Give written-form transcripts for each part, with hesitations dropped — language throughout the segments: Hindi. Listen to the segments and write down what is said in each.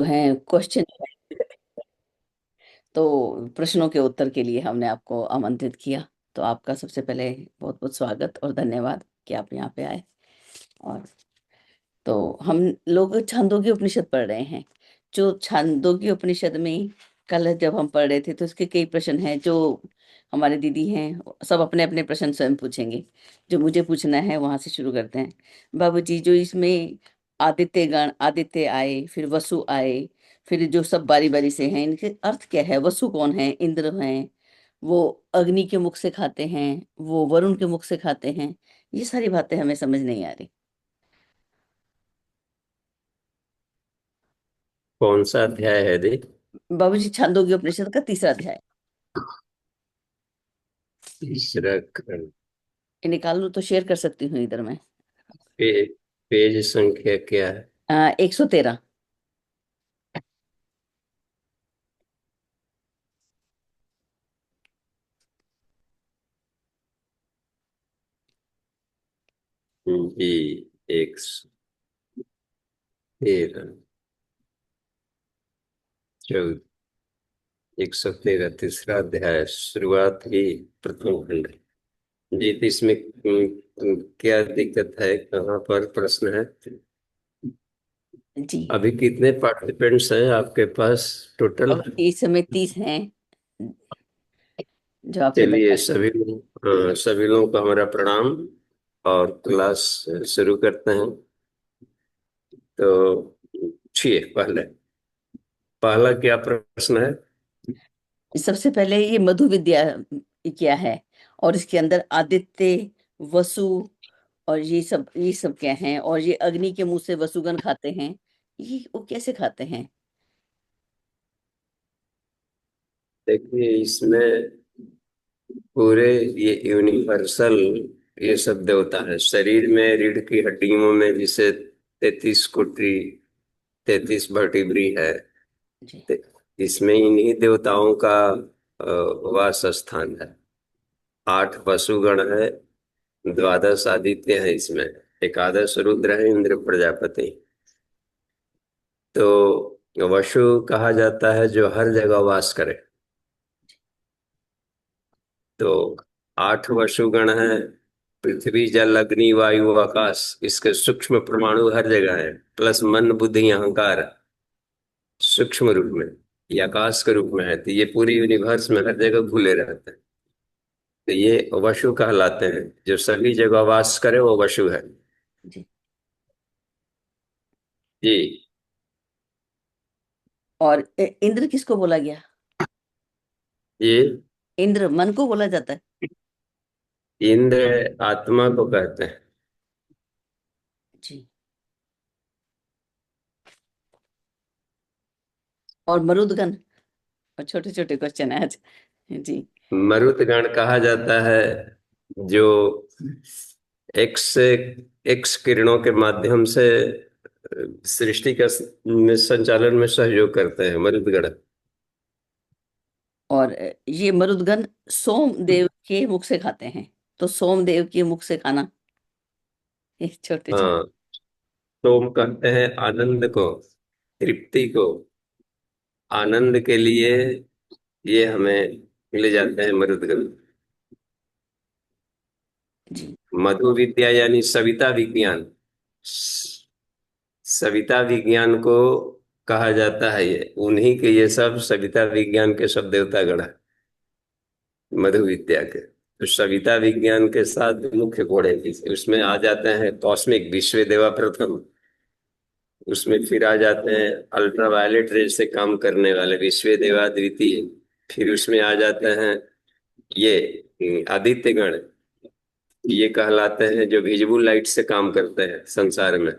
हैं क्वेश्चन। तो प्रश्नों के उत्तर के लिए हमने आपको आमंत्रित किया। तो आपका सबसे पहले बहुत बहुत स्वागत और धन्यवाद कि आप यहाँ पे आए। और तो हम लोग छांदोग्य उपनिषद पढ़ रहे हैं। जो छांदोग्य उपनिषद में कल जब हम पढ़ रहे थे तो इसके कई प्रश्न हैं जो हमारे दीदी हैं सब अपने अपने प्रश्न स्वयं पूछेंगे। जो मुझे पूछना है वहां से शुरू करते हैं। बाबूजी, जो इसमें आदित्य आए, फिर वसु आए, फिर जो सब बारी बारी से हैं, इनके अर्थ क्या है? वसु कौन है? इंद्र हैं। वो अग्नि के मुख से खाते हैं, वो वरुण के मुख से खाते हैं। ये सारी बातें हमें समझ नहीं आ रही। कौन सा अध्याय है दी? बाबूजी, छांदोग्य उपनिषद का तीसरा अध्याय। तीसरा खंड। ये निकाल लूं तो शेयर कर सकती हूँ इधर में। पे, पेज संख्या क्या है? 113। जी, 113, 14, 113, तीसरा अध्याय, शुरुआत की प्रथम खंड। जी, तो इसमें क्या दिक्कत है, कहाँ पर प्रश्न है? जी। अभी कितने पार्टिसिपेंट्स हैं आपके पास टोटल? अब इस समय 30 हैं जो आपने चलिए, बताया। सभी लोगों को हमारा प्रणाम। और क्लास शुरू करते हैं। तो पूछिए, पहले पहला क्या प्रश्न है? सबसे पहले ये मधु विद्या क्या है? और इसके अंदर आदित्य, वसु और ये सब क्या हैं? और ये अग्नि के मुंह से वसुगण खाते हैं, ये वो कैसे खाते हैं? देखिए, इसमें पूरे ये यूनिवर्सल, ये सब देवता है शरीर में, रीढ़ की हड्डियों में, जिसे 33 कोटि, 33 वर्टिब्री है। जी। ते- इसमें इन्हीं देवताओं का वास स्थान है। 8 वसुगण है, 12 आदित्य है इसमें, एकादश रुद्र है, इंद्र प्रजापति। तो वसु कहा जाता है जो हर जगह वास करे। तो 8 वसुगण है। पृथ्वी, जल, अग्नि, वायु, आकाश, इसके सूक्ष्म परमाणु हर जगह है। प्लस मन, बुद्धि, अहंकार सूक्ष्म रूप में, ये आकाश के रूप में है। तो ये पूरी यूनिवर्स में हर जगह घुले रहते हैं। तो ये वसु कहलाते हैं। जो सभी जगह वास करे वो वसु है। जी। जी। और इंद्र किसको बोला गया? ये इंद्र मन को बोला जाता है। इंद्र आत्मा को कहते हैं। जी। और मरुदगण, और छोटे छोटे क्वेश्चन है आज। जी। मरुतगण कहा जाता है जो एक्स एक्स किरणों के माध्यम से सृष्टि का में संचालन में सहयोग करते हैं मरुदगण। और ये मरुदगण सोम देव के मुख से खाते हैं। तो सोम देव के मुख से खाना, ये छोटे छोटे। हाँ, सोम कहते हैं आनंद को, तृप्ति को। आनंद के लिए ये हमें मिले जाते हैं मरुदगण। जी। मधु विद्या यानी सविता विज्ञान। सविता विज्ञान को कहा जाता है, ये उन्हीं के, ये सब सविता विज्ञान के सब देवता गण है, मधु विद्या के। तो सविता विज्ञान के साथ मुख्य घोड़े उसमें आ जाते हैं। कॉस्मिक, विश्व देवा प्रथम। उसमें फिर आ जाते हैं अल्ट्रावायलेट रेज से काम करने वाले, विश्व देवा द्वितीय। फिर उसमें आ जाते हैं ये आदित्य गण। ये कहलाते हैं जो विजिबल लाइट से काम करते हैं संसार में।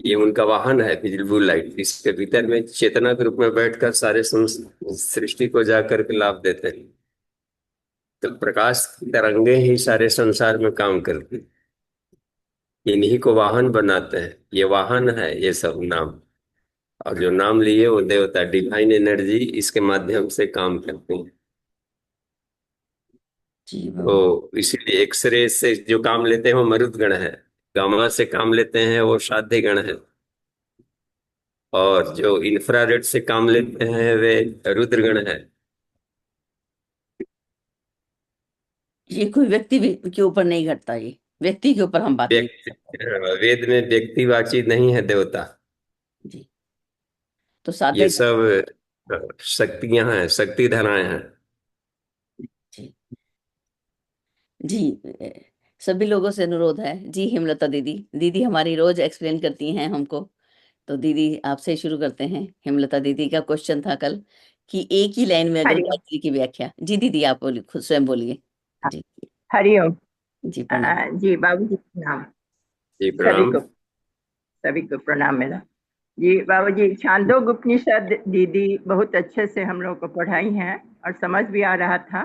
ये उनका वाहन है, विजिबल लाइट। इसके भीतर में चेतना के रूप में बैठकर सारे सृष्टि को जाकर के लाभ देते हैं। तो प्रकाश की तरंगे ही सारे संसार में काम करती हैं। इन्हीं को वाहन बनाते हैं। ये वाहन है ये सब नाम। और जो नाम लिए वो देवता, डिवाइन एनर्जी इसके माध्यम से काम करते हैं। जी बाबू। तो इसीलिए एक्सरे से जो काम लेते हैं वो मरुत गण है। गामा से काम लेते हैं वो साध्य गण है। और जो इंफ्रारेड से काम लेते हैं वे रुद्रगण है। ये कोई व्यक्ति के ऊपर नहीं घटता, ये व्यक्ति के ऊपर हम बात नहीं व्यक्ति, कर सकते। वेद में व्यक्तिवाची नहीं है देवता। जी। तो ये सात्विक। सब शक्तियां हैं, शक्ति धाराएं हैं। जी। जी। सभी लोगों से अनुरोध है जी, हेमलता दीदी, दीदी हमारी रोज एक्सप्लेन करती हैं हमको। तो दीदी आपसे शुरू करते हैं। हेमलता दीदी का क्वेश्चन था कल कि एक ही लाइन में अगर हरिओम। गायत्री की व्याख्या। जी दीदी आप बोलिए, खुद स्वयं बोलिए। जी। हरिओम। जी प्रणाम। जी बाबूजी प्रणाम। जी सभी प्रणाम। को सभी को प्रणाम मेरा। जी बाबूजी, छांदोग उपनिषद दीदी बहुत अच्छे से हम लोग को पढ़ाई हैं और समझ भी आ रहा था।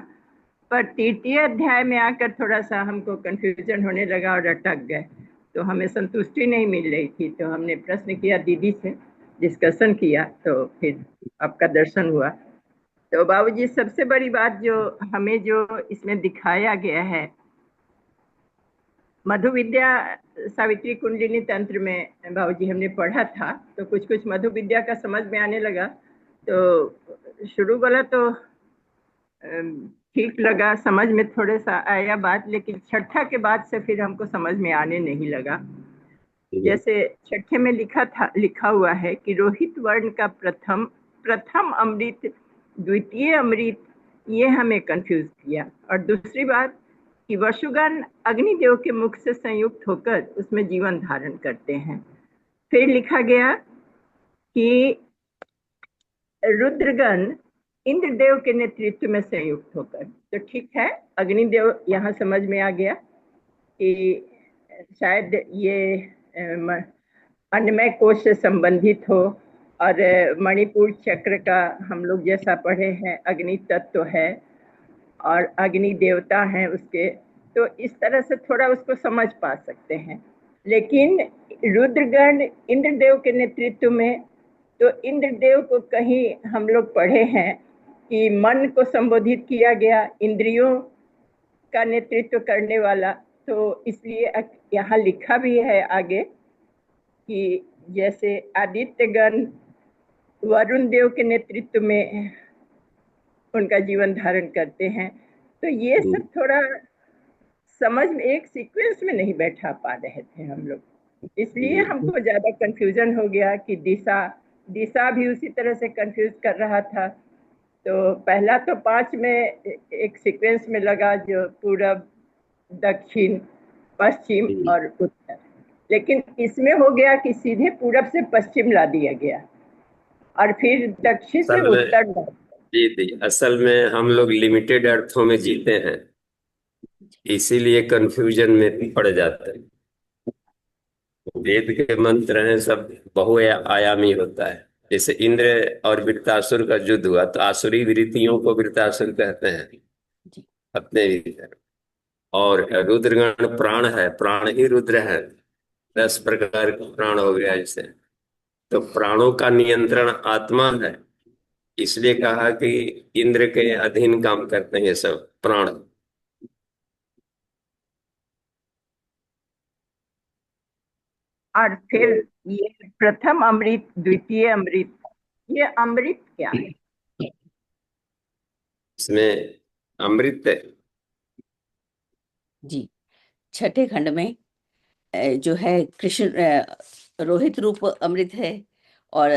पर तृतीय अध्याय में आकर थोड़ा सा हमको कंफ्यूजन होने लगा और अटक गए, तो हमें संतुष्टि नहीं मिल रही थी। तो हमने प्रश्न किया दीदी से, डिस्कशन किया, तो फिर आपका दर्शन हुआ। तो बाबूजी, सबसे बड़ी बात जो हमें जो इसमें दिखाया गया है, मधु विद्या सावित्री कुंडलिनी तंत्र में बाबूजी हमने पढ़ा था, तो कुछ कुछ मधु विद्या का समझ में आने लगा। तो शुरू वाला तो ठीक लगा, समझ में थोड़े सा आया बात, लेकिन छठा के बाद से फिर हमको समझ में आने नहीं लगा। जैसे छठे में लिखा हुआ है कि रोहित वर्ण का प्रथम प्रथम अमृत, द्वितीय अमृत, ये हमें कंफ्यूज किया। और दूसरी बात कि वसुगण अग्निदेव के मुख से संयुक्त होकर उसमें जीवन धारण करते हैं। फिर लिखा गया कि रुद्रगण इंद्रदेव के नेतृत्व में संयुक्त होकर। तो ठीक है, अग्निदेव यहाँ समझ में आ गया कि शायद ये अन्नमय कोश से संबंधित हो। और मणिपुर चक्र का हम लोग जैसा पढ़े हैं, अग्नि तत्व है और अग्नि देवता हैं उसके, तो इस तरह से थोड़ा उसको समझ पा सकते हैं। लेकिन रुद्रगण इंद्रदेव के नेतृत्व में, तो इंद्रदेव को कहीं हम लोग पढ़े हैं कि मन को संबोधित किया गया, इंद्रियों का नेतृत्व करने वाला। तो इसलिए यहाँ लिखा भी है आगे कि जैसे आदित्यगण वरुण देव के नेतृत्व में उनका जीवन धारण करते हैं। तो ये सब थोड़ा समझ में एक सीक्वेंस में नहीं बैठा पा रहे थे हम लोग, इसलिए हमको ज्यादा कंफ्यूजन हो गया कि दिशा दिशा भी उसी तरह से कंफ्यूज कर रहा था। तो पहला तो 5 में एक सीक्वेंस में लगा, जो पूरब, दक्षिण, पश्चिम और उत्तर। लेकिन इसमें हो गया कि सीधे पूरब से पश्चिम ला दिया गया और फिर दक्षिण से असल में उत्तर ला दिया। जी जी, असल में हम लोग लिमिटेड अर्थों में जीते हैं, इसीलिए कंफ्यूजन में पड़ जाते हैं। वेद के मंत्र हैं सब बहुआयामी होता है। जैसे इंद्र और वृत्तासुर का युद्ध हुआ तो आसुरी वृत्तियों को वृत्तासुर कहते हैं जी। अपने भीतर। और रुद्रगण प्राण है, प्राण ही रुद्र है। 10 प्रकार के प्राण हो गया इसे। तो प्राणों का नियंत्रण आत्मा है, इसलिए कहा कि इंद्र के अधीन काम करते हैं ये सब प्राण। और फिर ये प्रथम अमृत, द्वितीय अमृत, ये अमृत क्या है? इसमें अमृत जी। छठे खंड में जो है कृष्ण रोहित रूप अमृत है। और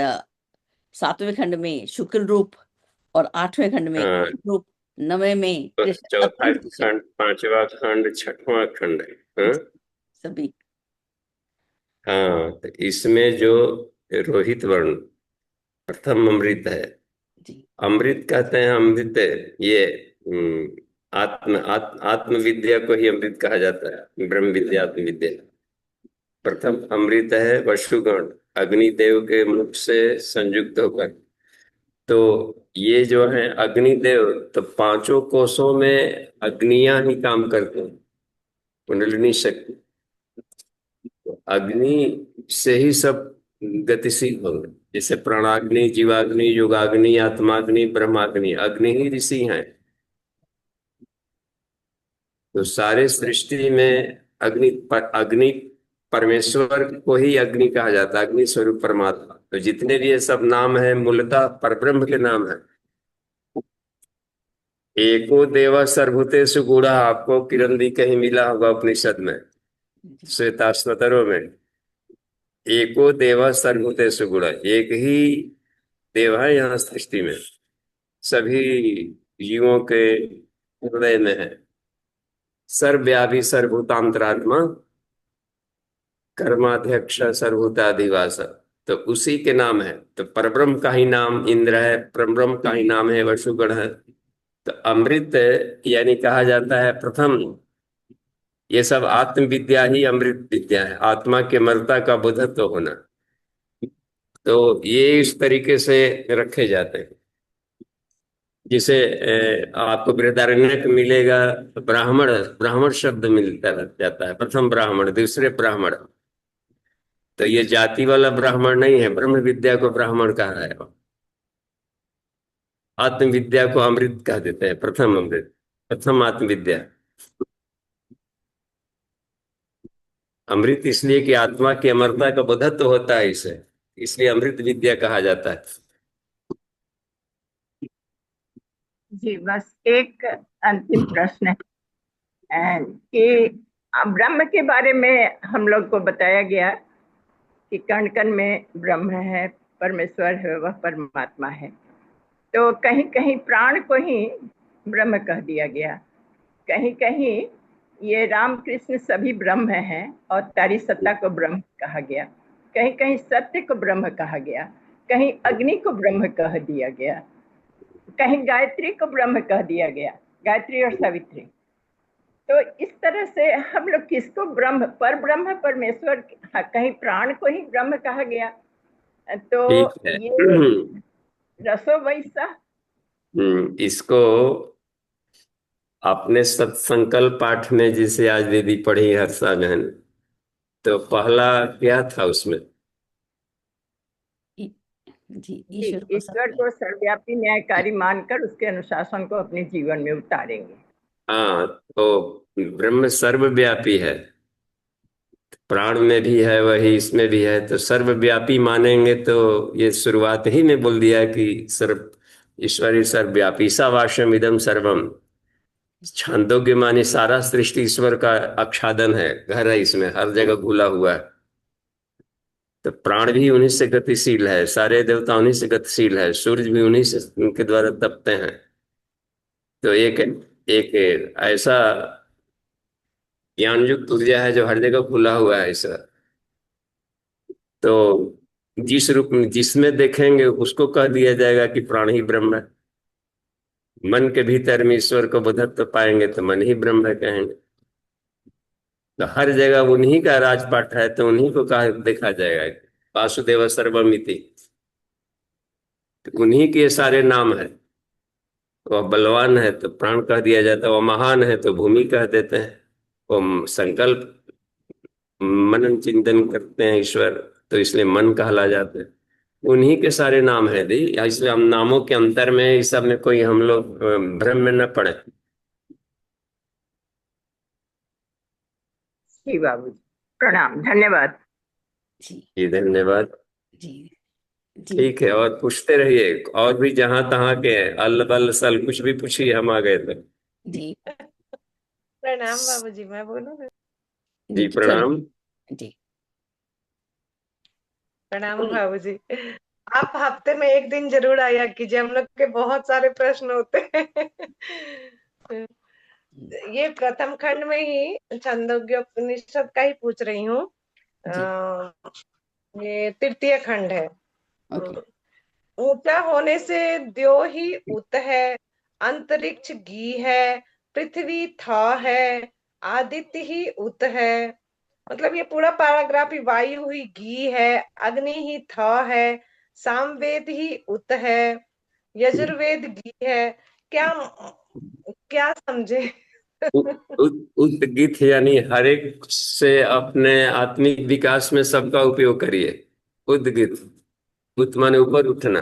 सातवें खंड में शुक्ल रूप। और आठवें खंड में अ, कृष्ण रूप। नवे में कृष्ण चौथा अत्यंत कृष्ण। खंड, पांचवा खंड, छठवां खंड है। हाँ। सभी। हाँ, तो इसमें जो रोहित वर्ण प्रथम अमृत है। जी। अमृत कहते हैं, अमृत ये आत्म विद्या को ही अमृत कहा जाता है, ब्रह्म विद्या, आत्म विद्या। प्रथम अमृत है वसुगण, अग्निदेव के मुख से संयुक्त होकर। तो ये जो है अग्निदेव, तो पांचों कोषों में अग्नियां ही काम करते हैं, कुंडलिनी शक्ति। अग्नि से ही सब गतिशील हो गए। जैसे प्राणाग्नि, जीवाग्नि, योगाग्नि, आत्माग्नि, ब्रह्माग्नि, अग्नि ही ऋषि हैं। तो सारे सृष्टि में अग्नि परमेश्वर को ही अग्नि कहा जाता है, अग्नि स्वरूप परमात्मा। तो जितने भी ये सब नाम है मूलतः परब्रह्म के नाम है। एको देवा सर्वभूतेषु गूढ़ा, आपको किरण दी कहीं मिला होगा उपनिषद में, जी श्वेताश्वतरों में। एको देवा सर्वभूतेषु गूढ़ा, एक ही देव है यहाँ सृष्टि में, सभी जीवों के हृदय में है। सर्वव्यापी सर्वभूतांतरात्मा कर्माध्यक्ष सर्वभूताधिवास, तो उसी के नाम है। तो परब्रह्म का ही नाम इंद्र है, परब्रह्म का ही नाम है वसुगण है। तो अमृत यानी कहा जाता है प्रथम, ये सब आत्मविद्या ही अमृत विद्या है, आत्मा के मर्ता का बुधत्व होना। तो ये इस तरीके से रखे जाते हैं। जिसे आपको बृहदारण्यक मिलेगा, ब्राह्मण, ब्राह्मण शब्द मिलता जाता है, प्रथम ब्राह्मण, दूसरे ब्राह्मण। तो ये जाति वाला ब्राह्मण नहीं है, ब्रह्म विद्या को ब्राह्मण कहा है। आत्मविद्या को अमृत कह देते हैं, प्रथम अमृत, प्रथम आत्मविद्या। अमृत इसलिए कि आत्मा की अमरता का बोधत्व होता है इसे, इसलिए अमृत विद्या कहा जाता है। जी, बस एक अंतिम प्रश्न है कि ब्रह्म के बारे में हम लोग को बताया गया कि कण कण में ब्रह्म है, परमेश्वर है, वह परमात्मा है। तो कहीं कहीं प्राण को ही ब्रह्म कह दिया गया, कहीं कहीं ये राम कृष्ण सभी ब्रह्म हैं और तारी सत्ता को ब्रह्म कहा गया, कहीं कहीं सत्य को ब्रह्म कहा गया, कहीं अग्नि को ब्रह्म कह दिया गया, कहीं गायत्री को ब्रह्म कह दिया गया, गायत्री और सावित्री। तो इस तरह से हम लोग किसको ब्रह्म, पर ब्रह्म परमेश्वर, कहीं प्राण को ही ब्रह्म कहा गया। तो ठीक है। ये रसो वैसा। इसको आपने सत्संकल्प पाठ में जिसे आज दीदी पढ़ी हर्षा बहन, तो पहला क्या था उसमें? जी, जी, ईश्वर को ईश्वर सब। को सर्वव्यापी न्यायकारी मानकर उसके अनुशासन को अपने जीवन में उतारेंगे। हाँ, तो ब्रह्म सर्वव्यापी है, प्राण में भी है वही, इसमें भी है। तो सर्वव्यापी मानेंगे तो ये शुरुआत ही में बोल दिया कि सर्व ईश्वरी सर्वव्यापी, ईशावास्यम इदम सर्वम। छांदोग्य माने सारा सृष्टि ईश्वर का आच्छादन है, घर है, इसमें हर जगह घुला हुआ है। तो प्राण भी उन्हीं से गतिशील है, सारे देवता उन्हीं से गतिशील है, सूर्य भी उन्हीं से, उनके द्वारा तपते हैं। तो एक एक ऐसा ज्ञान युक्त ऊर्जा है जो हर जगह खुला हुआ है ईश्वर। तो जिस रूप में जिसमें देखेंगे उसको कह दिया जाएगा कि प्राण ही ब्रह्म है। मन के भीतर में ईश्वर को बोधत्व पाएंगे तो मन ही ब्रह्म है कहेंगे। तो हर जगह उन्हीं का राजपाट है, तो उन्हीं को कहा देखा जाएगा, वासुदेव सर्वमिति। तो उन्हीं के सारे नाम है। वह बलवान है तो प्राण कह दिया जाता है, वह महान है तो भूमि कह देते हैं। वो संकल्प मनन चिंतन करते हैं ईश्वर, तो इसलिए मन कहला जाते हैं। उन्हीं के सारे नाम है दी, इसलिए हम नामों के अंतर में इस सब में कोई हम लोग भ्रम में न पड़े। जी बाबू, प्रणाम, धन्यवाद। जी जी धन्यवाद। जी जी ठीक है, और पूछते रहिए, और भी जहां तहां के अल बल सल कुछ भी पूछिए, हम आ गए थे। जी प्रणाम बाबूजी, मैं बोलूँ? जी चलो प्रणाम। जी। प्रणाम बाबूजी। आप हफ्ते में एक दिन जरूर आया कीजिए, हम लोग के बहुत सारे प्रश्न होते हैं। ये प्रथम खंड में ही छंदोग्य उपनिषद का ही पूछ रही हूँ। जी ये तृतीय खंड है। ओके। ऊंचा होने से द्यो ही उत है, अंतरिक्ष घी है, पृथ्वी था है, आदित्य ही उत है। मतलब ये पूरा पैराग्राफ ही, वायु ही घी है, अग्नि ही था है, सामवेद ही उत है, यजुर्वेद घी है। क्या क्या समझे? उद्गित यानी हर एक से अपने आत्मिक विकास में सबका उपयोग करिए। उद्गित, उत माने ऊपर उठना।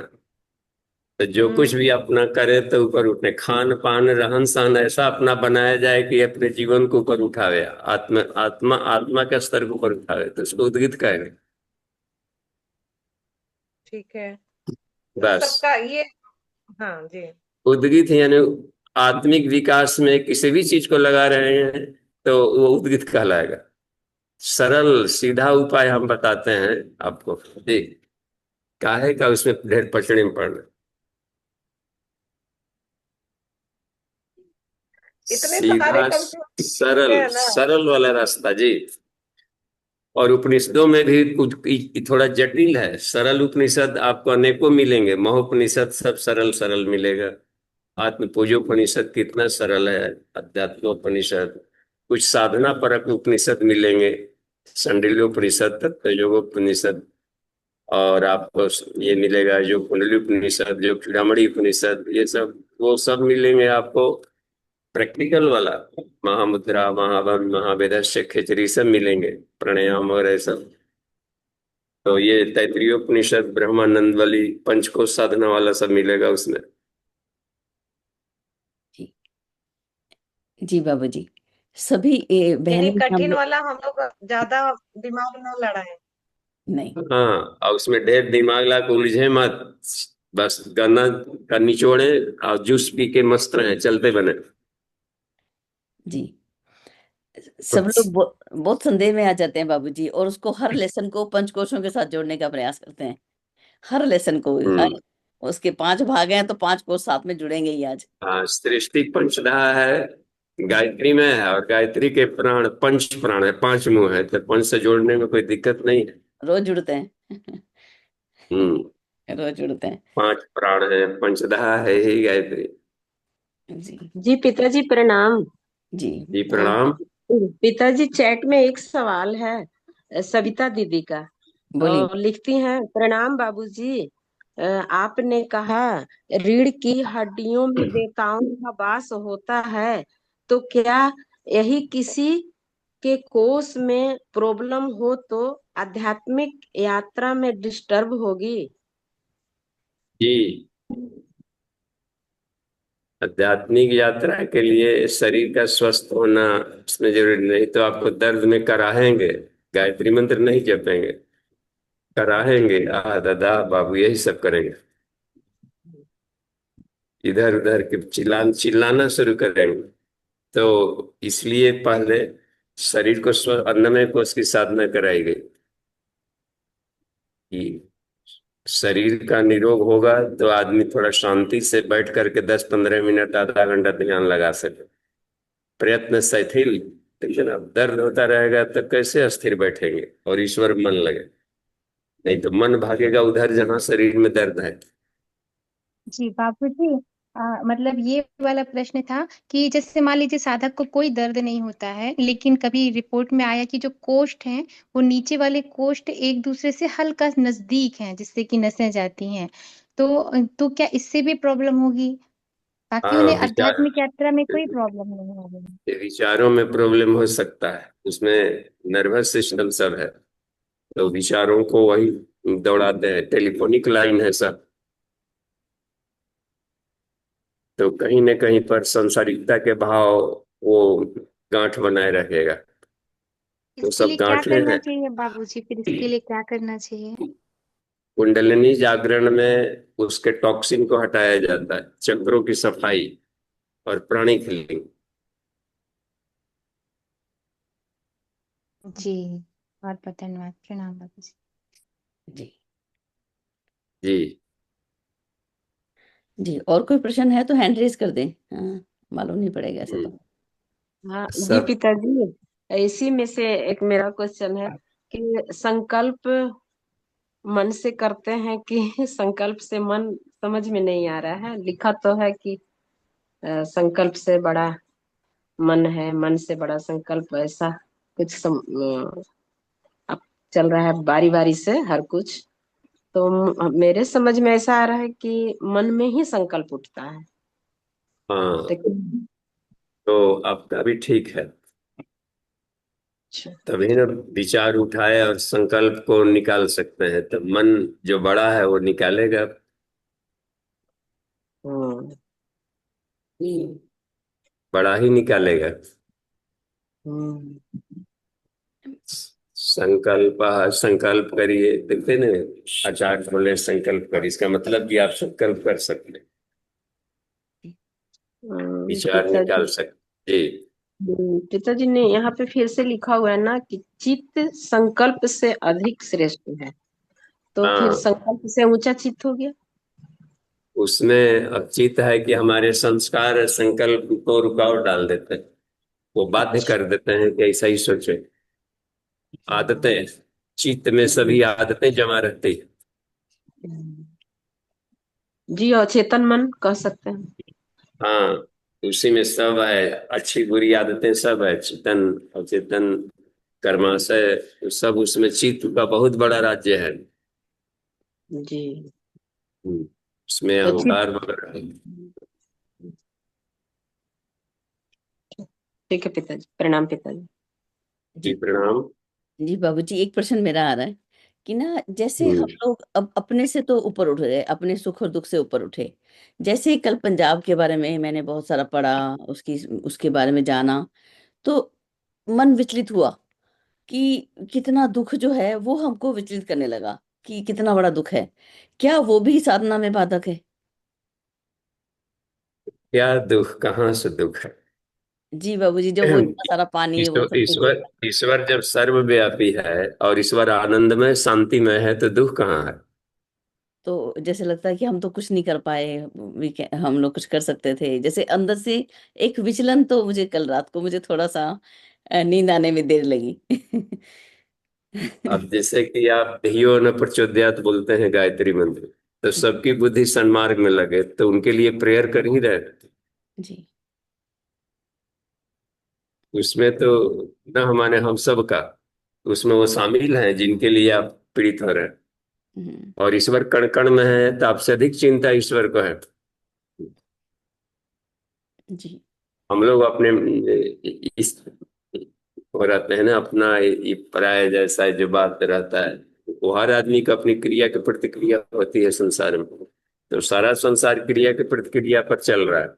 तो जो कुछ भी अपना करे तो ऊपर उठने, खान पान रहन सहन ऐसा अपना बनाया जाए कि अपने जीवन को ऊपर उठावे, आत्मा आत्मा आत्मा के स्तर को ऊपर उठावे, तो उसको उद्गित कहेंगे। ठीक है। तो बस। सबका ये, हाँ जी। उद्गीत यानी आत्मिक विकास में किसी भी चीज को लगा रहे हैं तो वो उद्गीत कहलाएगा। सरल सीधा उपाय हम बताते हैं आपको जी। काहे का उसमें ढेर पचड़े में पड़ना। इतने सारे सीधा कंफ्यूज सरल है ना। सरल वाला रास्ता जी। और उपनिषदों में भी कुछ थोड़ा जटिल है। सरल उपनिषद आपको अनेकों मिलेंगे। महोपनिषद सब सरल सरल मिलेगा। आत्म पूजोपनिषद कितना सरल है। अध्यात्मोपनिषद, कुछ साधना परक उपनिषद मिलेंगे। संडिल्योपनिषद, तत्वयोगोपनिषद। और आपको ये मिलेगा जो कुंडली उपनिषद, जो चूड़ामणि उपनिषद, ये सब वो सब मिलेंगे आपको। प्रैक्टिकल वाला महामुद्रा, महावन, महावेदस्य, खिचड़ी सब मिलेंगे। प्राणायाम और ये सब। तो ये तैत्तिरीयोपनिषद, ब्रह्मानंद वाली पंचकोश साधना वाला सब मिलेगा उसमें। जी। जी बाबू जी, सभी यही बहनें हम कठिन लोग। वाला हम लोग ज्यादा दिमाग न लड़ाए। नहीं। हाँ, और उसमें ढेर दिमाग ला के उलझे मत। बस गन्ना का निचोड़े और जूस पी के मस्त रहे, चलते बने। जी। सब लोग बहुत संदेह में आ जाते हैं बाबूजी, और उसको हर लेसन को पंचकोशों के साथ जोड़ने का प्रयास करते हैं। हर लेसन को, हम्म। हर उसके 5 भाग हैं तो 5 कोष साथ में जुड़ेंगे ही आज। हाँ, सृष्टि पंचधा है गायत्री में है। और गायत्री के प्राण पंच प्राण है, 5 मुंह है, तो पंच से जोड़ने में कोई दिक्कत नहीं है। रोज जुड़ते हैं। हम्म। रोज जुड़ते हैं। 5 प्राण है, पंचधा है ही गायत्री। जी। जी पिताजी प्रणाम। जी। जी अ, प्रणाम। पिताजी चैट में एक सवाल है सविता दीदी का। बोलिए। लिखती हैं, प्रणाम बाबूजी। आपने कहा रीढ़ की हड्डियों में बेताओं का वास होता है, तो क्या यही किसी के कोष में प्रॉब्लम हो तो आध्यात्मिक यात्रा में डिस्टर्ब होगी? जी, आध्यात्मिक यात्रा के लिए शरीर का स्वस्थ होना इसमें जरूरी नहीं तो आपको दर्द में कराहेंगे। गायत्री मंत्र नहीं जपेंगे, कराहेंगे आ दादा बाबू यही सब करेंगे। इधर उधर के चिल्लाना शुरू करेंगे। तो इसलिए पहले शरीर को स्व अन्नमय कोष की साधना कराई गई कि शरीर का निरोग होगा तो आदमी थोड़ा शांति से बैठ करके 10-15 मिनट आधा घंटा ध्यान लगा सके। प्रयत्न शिथिल, ठीक है ना। दर्द होता रहेगा तो कैसे स्थिर बैठेंगे और ईश्वर में मन लगे। नहीं तो मन भागेगा उधर जहां शरीर में दर्द है। जी बाबूजी, मतलब ये वाला प्रश्न था कि जैसे मान लीजिए साधक को कोई दर्द नहीं होता है, लेकिन कभी रिपोर्ट में आया कि जो कोष्ठ हैं वो नीचे वाले कोष्ठ एक दूसरे से हल्का नजदीक हैं, जिससे कि नसें जाती हैं। तो क्या इससे भी प्रॉब्लम होगी? बाकी हाँ, उन्हें आध्यात्मिक यात्रा में कोई प्रॉब्लम नहीं होगी। विचारों में प्रॉब्लम हो सकता है। उसमें नर्वस सिस्टम सब है, तो विचारों को वही दौड़ाते हैं। टेलीफोनिक लाइन है सब। तो कहीं न कहीं पर सांसारिकता के भाव वो गांठ बनाए रखेगा। तो इसके सब लिए क्या गांठें करना हैं। चाहिए बाबूजी? फिर इसके लिए क्या करना चाहिए? कुंडलिनी जागरण में उसके टॉक्सिन को हटाया जाता है, चक्रों की सफाई और प्राणिक हीलिंग। जी, बहुत बहुत धन्यवाद। प्रणाम बाबूजी। जी। जी। जी, और कोई प्रश्न है तो हैंड रेज कर दें। हाँ, मालूम नहीं पड़ेगा ऐसे तो। हाँ जी सब। पिताजी, इसी में से एक मेरा क्वेश्चन है कि संकल्प मन से करते हैं कि संकल्प से मन, समझ में नहीं आ रहा है। लिखा तो है कि संकल्प से बड़ा मन है, मन से बड़ा संकल्प, ऐसा कुछ अब चल रहा है बारी बारी से हर कुछ। तो मेरे समझ में ऐसा आ रहा है कि मन में ही संकल्प उठता है। हाँ, लेकिन तो आपका भी ठीक है। अच्छा। तभी ना विचार उठाए और संकल्प को निकाल सकते हैं। तो मन जो बड़ा है वो निकालेगा। हम्म। बड़ा ही निकालेगा। हम्म। संकल्प संकल्प करिए, देखते ना, आचार्य बोले संकल्प कर, इसका मतलब कि आप संकल्प कर सकते हैं, विचार निकाल पिताजी। सकते। जी। पिताजी ने यहाँ पे फिर से लिखा हुआ है ना कि चित्त संकल्प से अधिक श्रेष्ठ है, तो फिर हाँ, संकल्प से ऊंचा चित्त हो गया। उसमें अब चित्त है कि हमारे संस्कार संकल्प को रुकावट डाल देते हैं, वो बाध्य अच्छा। कर देते हैं कि ऐसा ही सोचे। आदतें, चित्त में सभी आदतें जमा रहती है। जी, और चेतन मन कह सकते हैं। हाँ, उसी में सब है, अच्छी बुरी आदतें सब है, चेतन अचेतन कर्माशय सब उसमें, चित्त का बहुत बड़ा राज्य है। जी। उसमें तो चित्त, अहंकार वगैरह है। ठीक है पिताजी, प्रणाम पिताजी। जी प्रणाम। जी बाबूजी, एक प्रश्न मेरा आ रहा है कि ना, जैसे हम हम्म। लोग अब अपने से तो ऊपर उठ गए, अपने सुख और दुख से ऊपर उठे। जैसे ही कल पंजाब के बारे में मैंने बहुत सारा पढ़ा, उसकी उसके बारे में जाना, तो मन विचलित हुआ कि कितना दुख जो है वो हमको विचलित करने लगा, कि कितना बड़ा दुख है। क्या वो भी साधना में बाधक है? क्या दुख, कहाँ से दुख है? जी बाबूजी, जब वो इतना सारा पानी, वो ईश्वर सब कुछ ईश्वर ईश्वर जब सर्वव्यापी है और ईश्वर आनंदमय शांतिमय है तो दुख कहाँ है? तो जैसे लगता है कि हम तो कुछ नहीं कर पाए, हम लोग कुछ कर सकते थे, जैसे अंदर से एक विचलन। तो मुझे कल रात को मुझे थोड़ा सा नींद आने में देर लगी। अब जैसे कि आप धियो न प्रचोदयात बोलते हैं गायत्री मंत्र, तो सबकी बुद्धि सन्मार्ग में लगे तो उनके लिए प्रेयर कर ही रहे हैं। जी। उसमें तो न हमारे हम सब का, उसमें वो शामिल हैं जिनके लिए आप पीड़ित हो रहे हैं। हम्म। और ईश्वर कण कण में है तो आपसे अधिक चिंता ईश्वर को है। जी। हम लोग अपने इस वो रहते हैं ना, अपना ये पराया जैसा जो बात रहता है, वो हर आदमी का अपनी क्रिया की प्रतिक्रिया होती है संसार में, तो सारा संसार क्रिया की प्रतिक्रिया पर चल रहा है।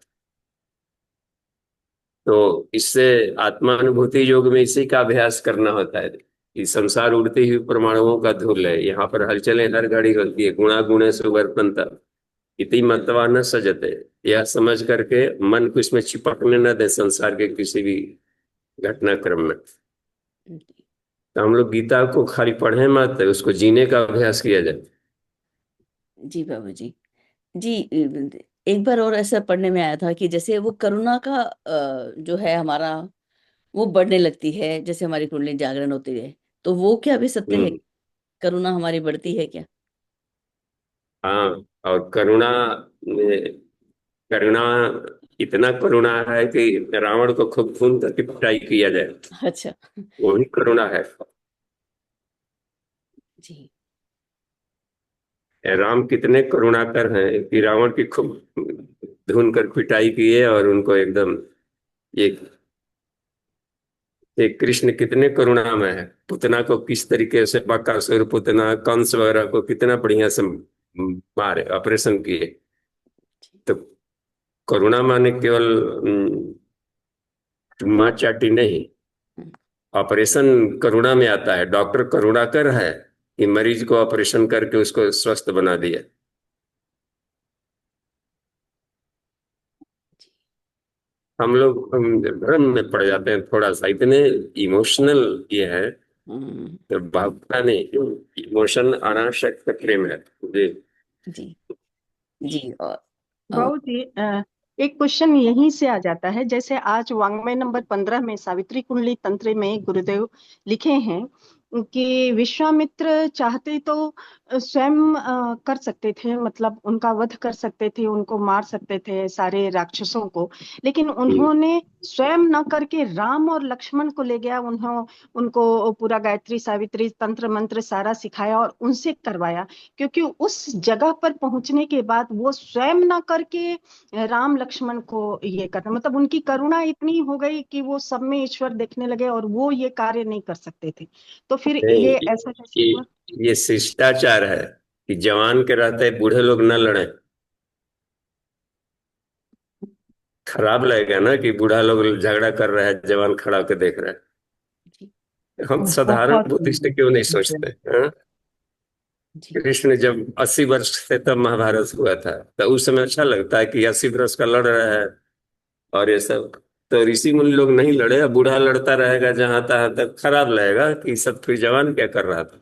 तो इससे आत्मानुभूति योग में इसी का अभ्यास करना होता है कि संसार उड़ती हुई परमाणुओं का धूल है, यहाँ पर हलचलें हर घड़ी होती है, गुणा गुणे सुवर्तनता इति मत्वा न सजते। यह समझ करके मन को इसमें चिपकने न दे संसार के किसी भी घटनाक्रम में। जी। तो हम लोग गीता को खाली पढ़े मत, उसको जीने का अभ्यास किया जाए। जी बाबूजी। जी, एक बार और ऐसा पढ़ने में आया था कि जैसे वो करुणा का जो है हमारा, वो बढ़ने लगती है जैसे हमारी कुंडली जागरण होती है। तो वो क्या भी सत्य है? हम्म। करुणा हमारी बढ़ती है क्या? हाँ, और करुणा करुणा इतना करुणा है कि रावण को खूब खून करके पिटाई किया जाए, अच्छा। वही करुणा है। जी। राम कितने करुणाकर हैं कि रावण की खूब धुन कर पिटाई किए और उनको एकदम, एक एक कृष्ण कितने करुणामय है, पुतना को किस तरीके से, बकासुर पुतना कंस वगैरह को कितना बढ़िया से मारे, ऑपरेशन किए। तो करुणा माने केवल माँ चाटी नहीं, हम्म। ऑपरेशन करुणा में आता है। डॉक्टर करुणाकर है कि मरीज को ऑपरेशन करके उसको स्वस्थ बना दिया। हम भ्रम में पड़ जाते हैं थोड़ा सा, इतने इमोशनल ये है। हम्म। तो भावना नहीं, इमोशन अनाशक्त प्रेम है जी। जी। जी। और बहू जी, एक क्वेश्चन यहीं से आ जाता है। जैसे आज वाङ्मय नंबर 15 में सावित्री कुंडली तंत्र में गुरुदेव लिखे हैं कि विश्वामित्र चाहते तो स्वयं कर सकते थे, मतलब उनका वध कर सकते थे, उनको मार सकते थे सारे राक्षसों को, लेकिन हम्म। उन्होंने स्वयं न करके राम और लक्ष्मण को ले गया। उनको पूरा गायत्री सावित्री तंत्र मंत्र सारा सिखाया और उनसे करवाया, क्योंकि उस जगह पर पहुंचने के बाद वो स्वयं ना करके राम लक्ष्मण को ये करना, मतलब उनकी करुणा इतनी हो गई कि वो सब में ईश्वर देखने लगे और वो ये कार्य नहीं कर सकते थे। तो फिर नहीं, ये ऐसा कैसे ये हुआ? ये शिष्टाचार है कि जवान के रहते बूढ़े लोग न लड़े। खराब लगेगा ना कि बूढ़ा लोग झगड़ा कर रहा है, जवान खड़ा होकर देख रहा है। जी। हम साधारण बहुत बुद्धिस्ट सुंदर। क्यों नहीं जी सोचते, हाँ? जी कृष्ण जब 80 वर्ष थे तब महाभारत हुआ था, तो उस समय अच्छा लगता है कि 80 वर्ष का लड़ रहा है और ये सब। तो ऋषि मुनि लोग नहीं लड़े, अब बूढ़ा लड़ता रहेगा जहां तहां तक, खराब लगेगा कि सब फिर जवान क्या कर रहा था।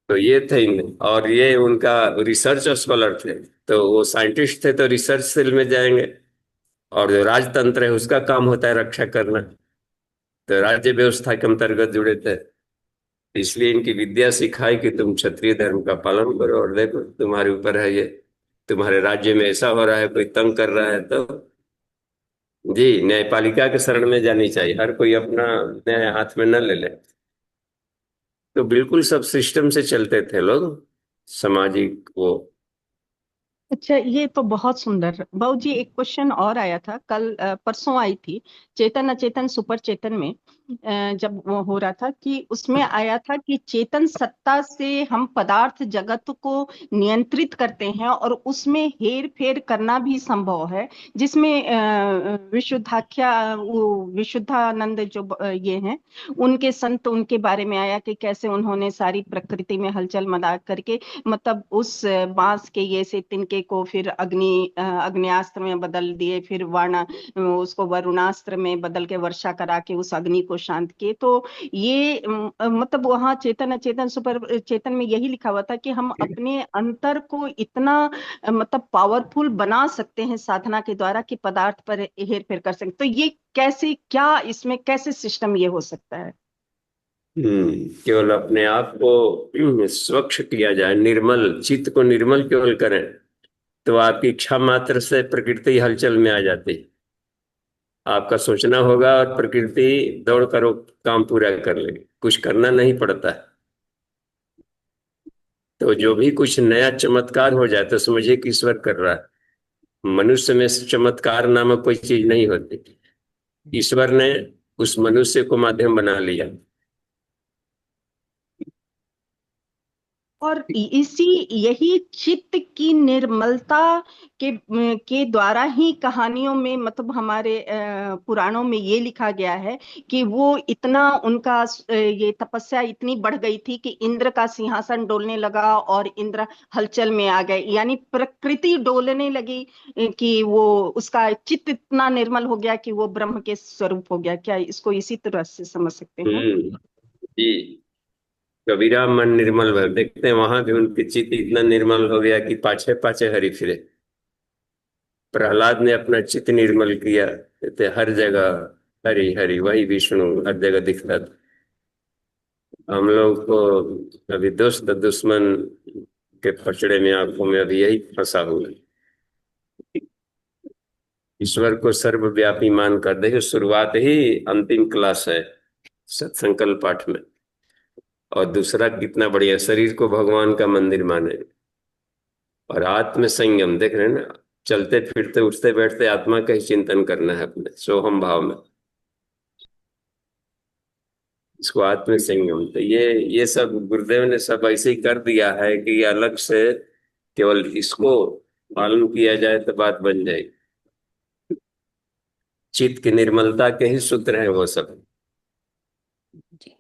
तो ये थे और ये उनका रिसर्च स्कॉलर थे, तो वो साइंटिस्ट थे तो रिसर्च सेल में जाएंगे। और जो राजतंत्र है उसका काम होता है रक्षा करना, तो राज्य व्यवस्था के अंतर्गत जुड़े थे। इसलिए इनकी विद्या सिखाई कि तुम क्षत्रिय धर्म का पालन करो, और देखो तुम्हारे ऊपर है ये, तुम्हारे राज्य में ऐसा हो रहा है, कोई तंग कर रहा है तो जी न्यायपालिका के शरण में जानी चाहिए, हर कोई अपना न्याय हाथ में न ले ले। तो बिल्कुल सब सिस्टम से चलते थे लोग, सामाजिक वो। अच्छा, ये तो बहुत सुंदर। बाबू जी, एक क्वेश्चन और आया था कल, परसों आई थी चेतन अचेतन सुपर चेतन में। जब वो हो रहा था कि उसमें आया था कि चेतन सत्ता से हम पदार्थ जगत को नियंत्रित करते हैं और उसमें हेर फेर करना भी संभव है, जिसमें विशुद्धाख्या वो विशुद्धानंद जो ये हैं उनके संत, उनके बारे में आया कि कैसे उन्होंने सारी प्रकृति में हलचल मचा करके, मतलब उस बांस के ये से तिनके को फिर अग्नियास्त्र में बदल दिए, फिर उसको वरुणास्त्र में बदल के वर्षा करा के उस अग्नि को शांत किए। तो ये मतलब वहां चेतन अचेतन सुपर चेतन में यही लिखा हुआ था कि हम अपने अंतर को इतना मतलब पावरफुल बना सकते हैं साधना के द्वारा कि पदार्थ पर हेर फेर कर सकते। तो ये कैसे, क्या इसमें कैसे सिस्टम ये हो सकता है? केवल अपने आप को स्वच्छ किया जाए, निर्मल चित्त को निर्मल केवल करें, तो आपकी इच्छा मात्र से प्रकृति हलचल में आ जाती है। आपका सोचना होगा और प्रकृति दौड़ कर वो काम पूरा कर लेगी, कुछ करना नहीं पड़ता है। तो जो भी कुछ नया चमत्कार हो जाए तो समझिए कि ईश्वर कर रहा है। मनुष्य में चमत्कार नामक कोई चीज नहीं होती, ईश्वर ने उस मनुष्य को माध्यम बना लिया। और इसी यही चित्त की निर्मलता के द्वारा ही कहानियों में, मतलब हमारे पुराणों में ये लिखा गया है कि वो इतना उनका ये तपस्या इतनी बढ़ गई थी कि इंद्र का सिंहासन डोलने लगा और इंद्र हलचल में आ गए, यानी प्रकृति डोलने लगी कि वो उसका चित्त इतना निर्मल हो गया कि वो ब्रह्म के स्वरूप हो गया। क्या इसको इसी तरह से समझ सकते हैं? जी, कबीरा मन निर्मल भर, देखते हैं वहां भी उनकी चित्त इतना निर्मल हो गया कि पाछे पाछे हरि फिरे। प्रहलाद ने अपना चित्त निर्मल किया, कहते हर जगह हरि हरि, वही विष्णु हर जगह दिखता था। हम लोग को अभी दोस्त दुश्मन के पचड़े में, आंखों में अभी यही फंसा हुआ है। ईश्वर को सर्वव्यापी मानकर, देखिए शुरुआत ही अंतिम क्लास है सत्संकल्प पाठ में। और दूसरा कितना बढ़िया, शरीर को भगवान का मंदिर माने। और आत्म संयम देख रहे हैं ना, चलते फिरते उठते बैठते आत्मा का ही चिंतन करना है अपने सोहम भाव में, इसको आत्म संयम। तो ये सब गुरुदेव ने सब ऐसे ही कर दिया है कि अलग से केवल इसको पालन किया जाए तो बात बन जाएगी। चित्त की निर्मलता के ही सूत्र हैं वो सब। जी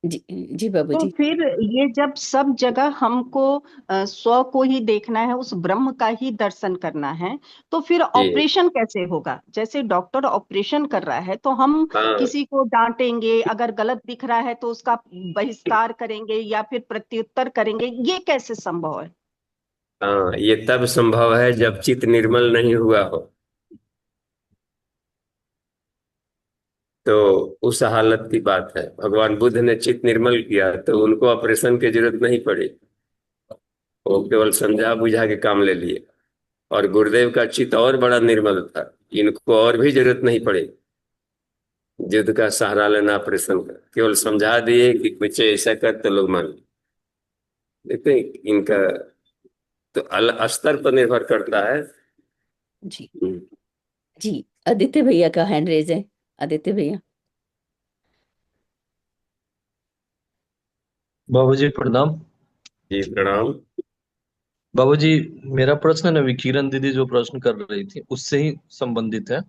जी जी बाबू तो जी। फिर ये जब सब जगह हमको स्व को ही देखना है, उस ब्रह्म का ही दर्शन करना है, तो फिर जी ऑपरेशन कैसे होगा? जैसे डॉक्टर ऑपरेशन कर रहा है तो हम हाँ किसी को डांटेंगे, अगर गलत दिख रहा है तो उसका बहिष्कार करेंगे या फिर प्रत्युत्तर करेंगे, ये कैसे संभव है? हाँ, ये तब संभव है जब चित्त निर्मल नहीं हुआ हो। तो उस हालत की बात है, भगवान बुद्ध ने चित्त निर्मल किया तो उनको ऑपरेशन की जरूरत नहीं पड़ी, वो केवल समझा बुझा के काम ले लिए। और गुरुदेव का चित्त और बड़ा निर्मल था, इनको और भी जरूरत नहीं पड़ी युद्ध का सहारा लेना, ऑपरेशन का, केवल समझा दिए कि कुछ ऐसा कर तो लोग मान लिए। देखते हैं इनका तो स्तर पर निर्भर करता है। जी हम्म, जी आदित्य भैया का हैंड रेज है। आदित्य भैया। बाबूजी प्रणाम। जी प्रणाम। बाबूजी, मेरा प्रश्न है ना, विकिरण दीदी जो प्रश्न कर रही थी उससे ही संबंधित है।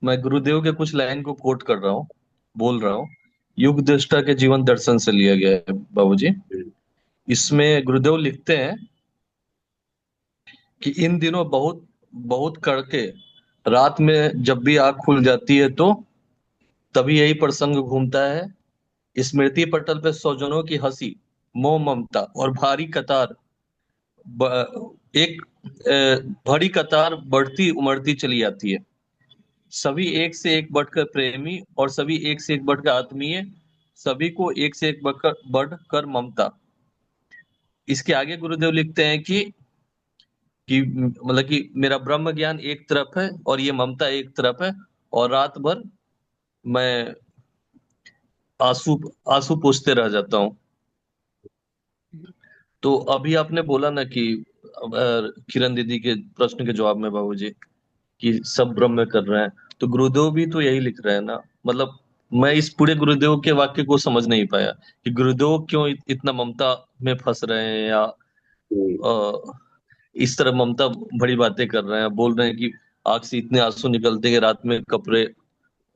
मैं गुरुदेव के कुछ लाइन को कोट कर रहा हूँ, बोल रहा हूँ। युग दृष्टा के जीवन दर्शन से लिया गया है बाबूजी। इसमें गुरुदेव लिखते हैं कि इन दिनों बहुत बहुत कड़के, रात में जब भी आंख खुल जाती है तो तभी यही प्रसंग घूमता है। स्मृति पटल पे स्वजनों की हंसी, मोह ममता और भारी कतार, एक बड़ी कतार बढ़ती उमड़ती चली आती है। सभी एक से एक बढ़कर प्रेमी और सभी एक से एक बढ़कर आत्मीय, सभी को एक से एक बढ़कर बढ़कर ममता। इसके आगे गुरुदेव लिखते हैं कि मतलब कि मेरा ब्रह्म ज्ञान एक तरफ है और ये ममता एक तरफ है, और रात भर मैं आंसू आंसू पोंछते रह जाता हूँ। तो अभी आपने बोला ना कि किरण दीदी के प्रश्न के जवाब में बाबूजी, कि सब ब्रह्म में कर रहे हैं, तो गुरुदेव भी तो यही लिख रहे हैं ना। मतलब मैं इस पूरे गुरुदेव के वाक्य को समझ नहीं पाया कि गुरुदेव क्यों इतना ममता में फंस रहे हैं, या इस तरह ममता बड़ी बातें कर रहे हैं, बोल रहे हैं कि आंख से इतने आंसू निकलते हैं कि रात में कपड़े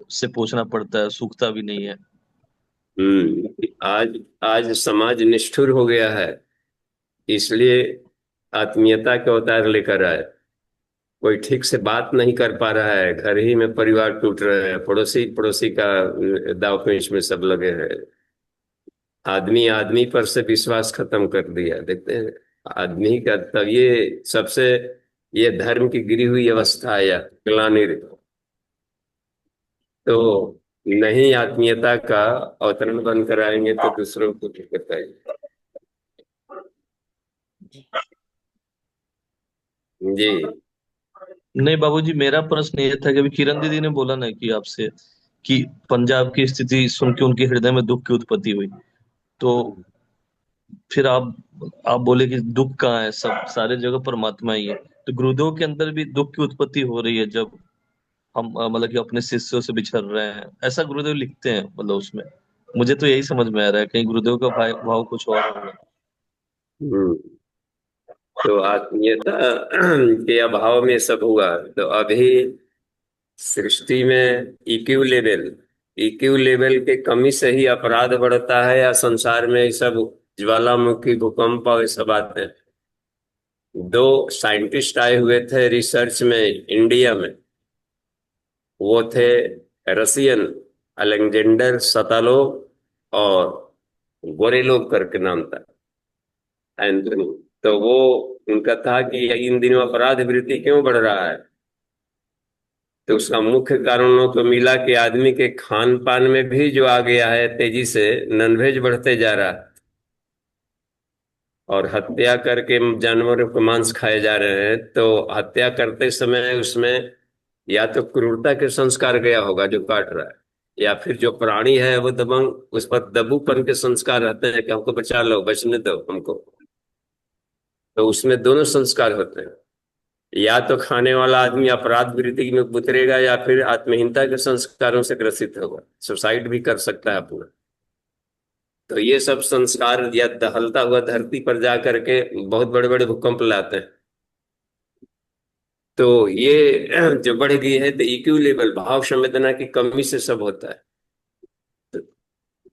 से पोंछना पड़ता है, सूखता भी नहीं है। आज आज समाज निष्ठुर हो गया है, इसलिए आत्मीयता के अवतार लेकर आए। कोई ठीक से बात नहीं कर पा रहा है, घर ही में परिवार टूट रहे हैं, पड़ोसी पड़ोसी का दाव पेच में सब लगे हैं। आदमी आदमी पर से विश्वास खत्म कर दिया, देखते हैं आदमी का। तब ये सबसे, ये धर्म की गिरी हुई अवस्था है या ग्लानि। तो नहीं आत्मीयता का अवतरण बन कर आएंगे तो दूसरों को भी बताइए। जी नहीं बाबूजी, मेरा प्रश्न ये था कि अभी किरण दीदी ने बोला ना कि आपसे कि पंजाब की स्थिति सुन के उनके हृदय में दुख की उत्पत्ति हुई, तो फिर आप बोले कि दुख कहाँ है, सब सारे जगह परमात्मा ही है। तो गुरुदेव के अंदर भी दुख की उत्पत्ति हो रही है जब हम मतलब कि अपने शिष्यों से बिछड़ रहे हैं, ऐसा गुरुदेव लिखते हैं। मतलब उसमें मुझे तो यही समझ में आ रहा है, कहीं गुरुदेव का भाव कुछ और होगा। हम्म। तो आत्मीयता के अभाव में सब हुआ। तो अभी सृष्टि में ईक्यू लेवल के कमी से ही अपराध बढ़ता है, या संसार में ये सब ज्वालामुखी भूकंप और ये सब आते हैं। दो साइंटिस्ट आए हुए थे रिसर्च में इंडिया में, वो थे रसियन, अलेक्जेंडर सतालोव और गोरेलोव करके नाम था, एंथनी। तो वो उनका था कि इन दिनों अपराध वृत्ति क्यों बढ़ रहा है। तो उसका मुख्य कारणों को मिला कि आदमी के खान पान में भी जो आ गया है तेजी से, नॉनवेज बढ़ते जा रहा है, और हत्या करके जानवरों के मांस खाए जा रहे हैं। तो हत्या करते समय उसमें या तो क्रूरता के संस्कार गया होगा जो काट रहा है, या फिर जो प्राणी है वो दबंग, उस पर दबूपन के संस्कार रहते हैं कि हमको बचा लो, बचने दो हमको। तो उसमें दोनों संस्कार होते हैं। या तो खाने वाला आदमी अपराध वृत्ति में उतरेगा, या फिर आत्महीनता के संस्कारों से ग्रसित होगा, सुसाइड भी कर सकता है पूरा। तो ये सब संस्कार या दहलता हुआ धरती पर जा करके बहुत बड़े बड़े भूकंप लाते हैं। तो ये जो बढ़ गई है, तो ईक्यू लेवल, भाव संवेदना की कमी से सब होता है। तो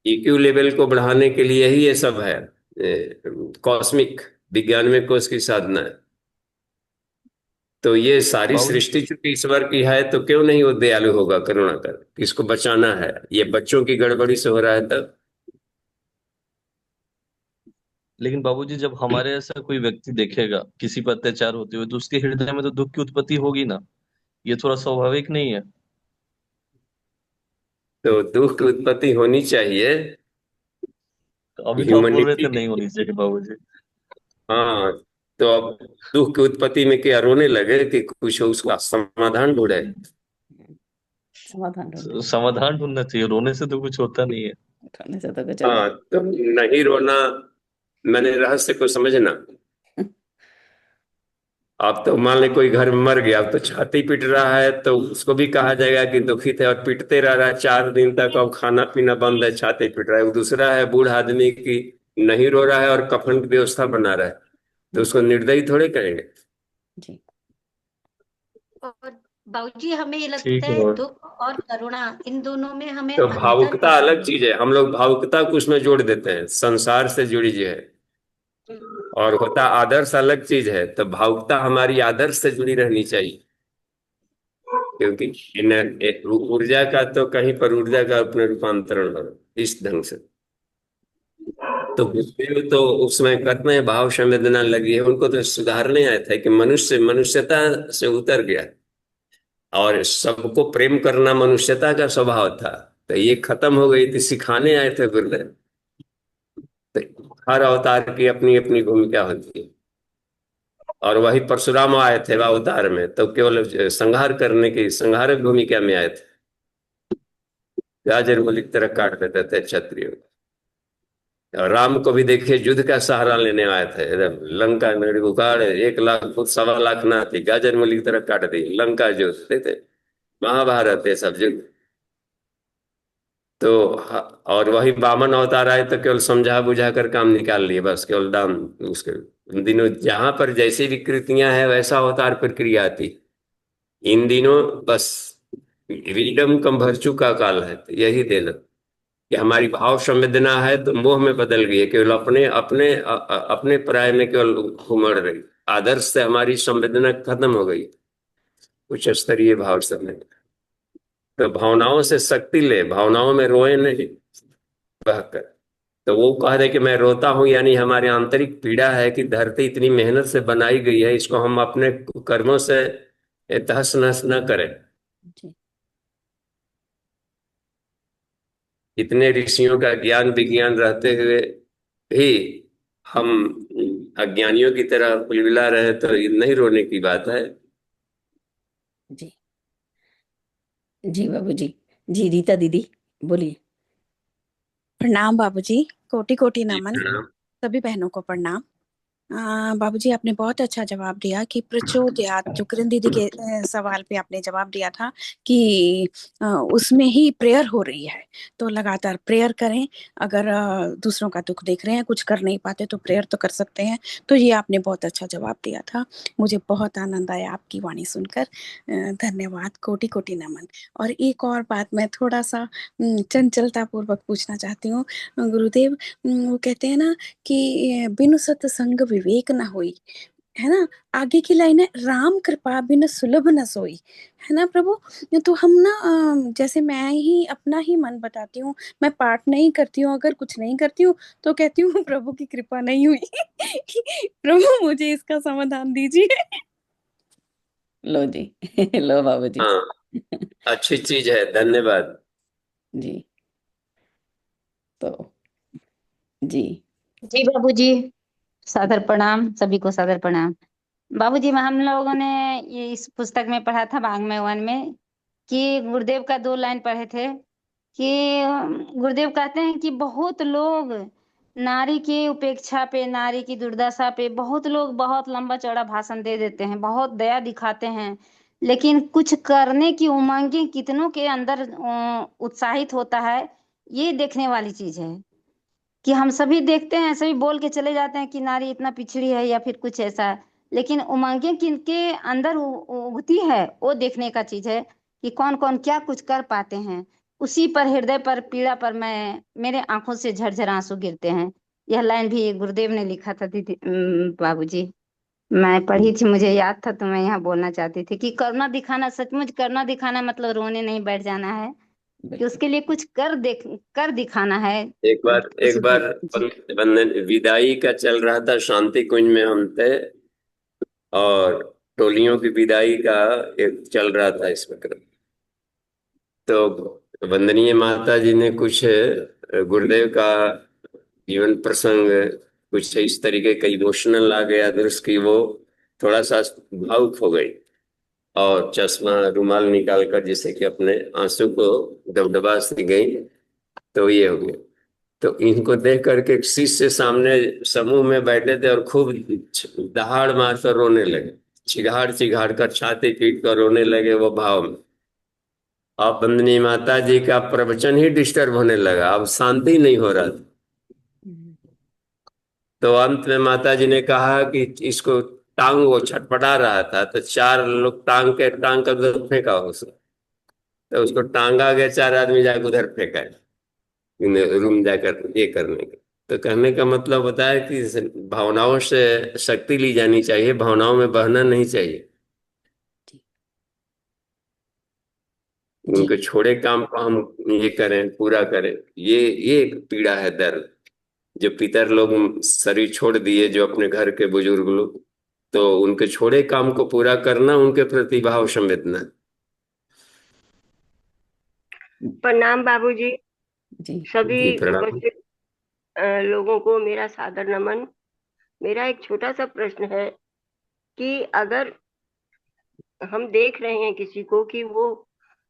ईक्यू लेवल को बढ़ाने के लिए ही ये सब है, कॉस्मिक विज्ञान में कोश की साधना है। तो ये सारी बाबूजी, सृष्टि चूंकि ईश्वर की है, तो क्यों नहीं वो दयालु होगा, करुणा कर, किसको बचाना है। ये बच्चों की गड़बड़ी से हो रहा है तब। लेकिन बाबूजी जब हमारे ऐसा कोई व्यक्ति देखेगा किसी पर अत्याचार होते हुए, तो उसके हृदय में तो दुख की उत्पत्ति होगी ना। ये थोड़ा स्वाभाविक नहीं है? तो दुख की उत्पत्ति होनी चाहिए, तो अभी तो आप बोल रहे ह्यूमनिटी। थे नहीं होनी चाहिए बाबूजी। हाँ, तो अब दुख की उत्पत्ति में क्या रोने लगे कि कुछ उसका समाधान ढूंढे। समाधान ढूंढे, समाधान ढूंढना चाहिए, रोने से तो कुछ होता नहीं है। उठाने से तो कुछ हाँ, तो नहीं रोना, मैंने रहस्य को समझना। अब तो मान ले कोई घर में मर गया, अब तो छाती पीट रहा है, तो उसको भी कहा जाएगा कि दुखित है, और पीटते रह रहा है 4 दिन तक, अब खाना पीना बंद है, छाती पीट रहा है। दूसरा है बूढ़ा आदमी की नहीं रो रहा है और कफन की व्यवस्था बना रहा है, तो उसको निर्दयी थोड़े कहेंगे। जी। और बाबूजी हमें ये ठीक लगता है है और दुख और करुणा इन दोनों में हमें तो अंतर भावुकता पता अलग नहीं। चीज है, हम लोग भावुकता को उसमें जोड़ देते हैं, संसार से जुड़ी जो है। और होता आदर्श अलग चीज है, तो भावुकता हमारी आदर्श से जुड़ी रहनी चाहिए। क्योंकि ऊर्जा का तो कहीं पर ऊर्जा का अपने रूपांतरण हो इस ढंग से। तो गुरुदेव तो उसमें कहते हैं भाव संवेदना लगी है, उनको तो सुधारने आया था कि मनुष्य मनुष्यता से उतर गया और सबको प्रेम करना मनुष्यता का स्वभाव था। तो ये खत्म हो गई थी, सिखाने आए थे गुरुदेव। तो हर अवतार की अपनी अपनी भूमिका होती है। और वही परशुराम आए थे अवतार में तो केवल संहार करने की संहारक भूमिका में आए थे, गाजर मूली की तरह काट देते थे क्षत्रियो को। और राम को भी देखिए युद्ध का सहारा लेने आए थे, एकदम लंका नगरी उखाड़ 1 लाख फुट 1.25 लाख ना थी, गाजर मूली की तरह काट दी लंका युद्ध थे। महाभारत ये सब युद्ध। तो और वही वामन अवतार आए तो केवल समझा बुझा कर काम निकाल लिए, बस केवल दाम उसके। इन दिनों जहां पर जैसी विकृतियां हैं वैसा अवतार प्रक्रिया आती। इन दिनों बस विडम कम भरचू का काल है, तो यही देना कि हमारी भाव संवेदना है तो मोह में बदल गई है, केवल अपने अपने अपने पराये में केवल उमड़ रही। आदर्श से हमारी संवेदना खत्म हो गई, उच्च स्तरीय भाव संवेदना। तो भावनाओं से शक्ति ले, भावनाओं में रोए नहीं बहकर। तो वो कह रहे कि मैं रोता हूं, यानी हमारे आंतरिक पीड़ा है कि धरती इतनी मेहनत से बनाई गई है, इसको हम अपने कर्मों से तहस नहस न करें। जी इतने ऋषियों का ज्ञान विज्ञान रहते हुए भी हम अज्ञानियों की तरह बिलबिला रहे, तो ये नहीं रोने की बात है। जी जी बाबूजी। जी रीता दीदी बोलिए। प्रणाम बाबूजी, कोटि कोटि जी नमन। प्रणाम। सभी बहनों को प्रणाम। बाबूजी आपने बहुत अच्छा जवाब दिया कि प्रचोदयात, जो किरण दीदी के सवाल पे आपने जवाब दिया था कि उसमें ही प्रेयर हो रही है, तो लगातार प्रेयर करें। अगर दूसरों का दुख देख रहे हैं, कुछ कर नहीं पाते तो प्रेयर तो कर सकते हैं। तो ये आपने बहुत अच्छा जवाब दिया था, मुझे बहुत आनंद आया आपकी वाणी सुनकर। धन्यवाद, कोटि कोटि नमन। और एक और बात मैं थोड़ा सा चंचलता पूर्वक पूछना चाहती हूँ गुरुदेव। वो कहते हैं ना कि बिनु सत्संग विवेक न होई, है ना। आगे की लाइन है, राम कृपा बिन सुलभ न सोई, है ना प्रभु। तो हम ना जैसे मैं ही अपना ही मन बताती हूँ, मैं पाठ नहीं करती हूँ, अगर कुछ नहीं करती हूँ तो कहती हूँ प्रभु की कृपा नहीं हुई। प्रभु मुझे इसका समाधान दीजिए। लो जी। लो बाबूजी। हाँ, अच्छी चीज है, धन्यवाद। जी तो जी जी बाबूजी, सादर प्रणाम, सभी को सादर प्रणाम। बाबूजी हम लोगों ने ये इस पुस्तक में पढ़ा था वाङ्मय वन में कि गुरुदेव का 2 लाइन पढ़े थे कि गुरुदेव कहते हैं कि बहुत लोग नारी की उपेक्षा पे, नारी की दुर्दशा पे बहुत लोग बहुत लंबा चौड़ा भाषण दे देते हैं, बहुत दया दिखाते हैं, लेकिन कुछ करने की उमंगें कितनों के अंदर उत्साहित होता है, ये देखने वाली चीज है। कि हम सभी देखते हैं, सभी बोल के चले जाते हैं कि नारी इतना पिछड़ी है या फिर कुछ ऐसा है, लेकिन उमंगें किनके अंदर उगती है वो देखने का चीज है कि कौन कौन क्या कुछ कर पाते हैं। उसी पर, हृदय पर, पीड़ा पर मैं, मेरे आंखों से झरझर आंसू गिरते हैं। यह लाइन भी गुरुदेव ने लिखा था दीदी, बाबूजी। मैं पढ़ी थी, मुझे याद था, तो मैं यहाँ बोलना चाहती थी कि करुणा दिखाना, सचमुच करुणा दिखाना मतलब रोने नहीं बैठ जाना है, कि बिल्कुल। उसके लिए कुछ कर दिखाना है। एक बार जी बंधन विदाई का चल रहा था, शांति कुंज में हम थे, और टोलियों की विदाई का एक चल रहा था इस वक्त। तो वंदनीय माता जी ने कुछ गुरुदेव का जीवन प्रसंग कुछ इस तरीके का इमोशनल आ गया दृश्य की वो थोड़ा सा भावुक हो गई, और चश्मा रुमाल निकाल कर जैसे कि अपने आंसू को दबदबा सी गई। तो ये हो गया। तो इनको देख करके एक शिष्य सामने समूह में बैठे थे और खूब दहाड़ मार कर रोने लगे, चिघाड़ चिघाड़ कर छाती पीट कर रोने लगे वो भाव में। अब वंदनीय माता जी का प्रवचन ही डिस्टर्ब होने लगा, अब शांति नहीं हो रहा था। तो अंत में माता जी ने कहा कि इसको टांग वो छटपटा रहा था, तो चार लोग टांग कर उधर फेंका उसको। तो उसको टांगा गया, चार आदमी जाकर उधर फेंका रूम जाकर ये करने का। तो कहने का मतलब होता है कि भावनाओं से शक्ति ली जानी चाहिए, भावनाओं में बहना नहीं चाहिए। जी उनके छोड़े काम को हम ये करें, पूरा करें, ये एक पीड़ा है, दर्द। जो पितर लोग शरीर छोड़ दिए, जो अपने घर के बुजुर्ग लोग, तो उनके छोड़े काम को पूरा करना उनके प्रति भाव संवेदना। प्रणाम बाबूजी। जी सभी जी प्रणाम। उपस्थित लोगों को मेरा सादर नमन। मेरा एक छोटा सा प्रश्न है कि अगर हम देख रहे हैं किसी को कि वो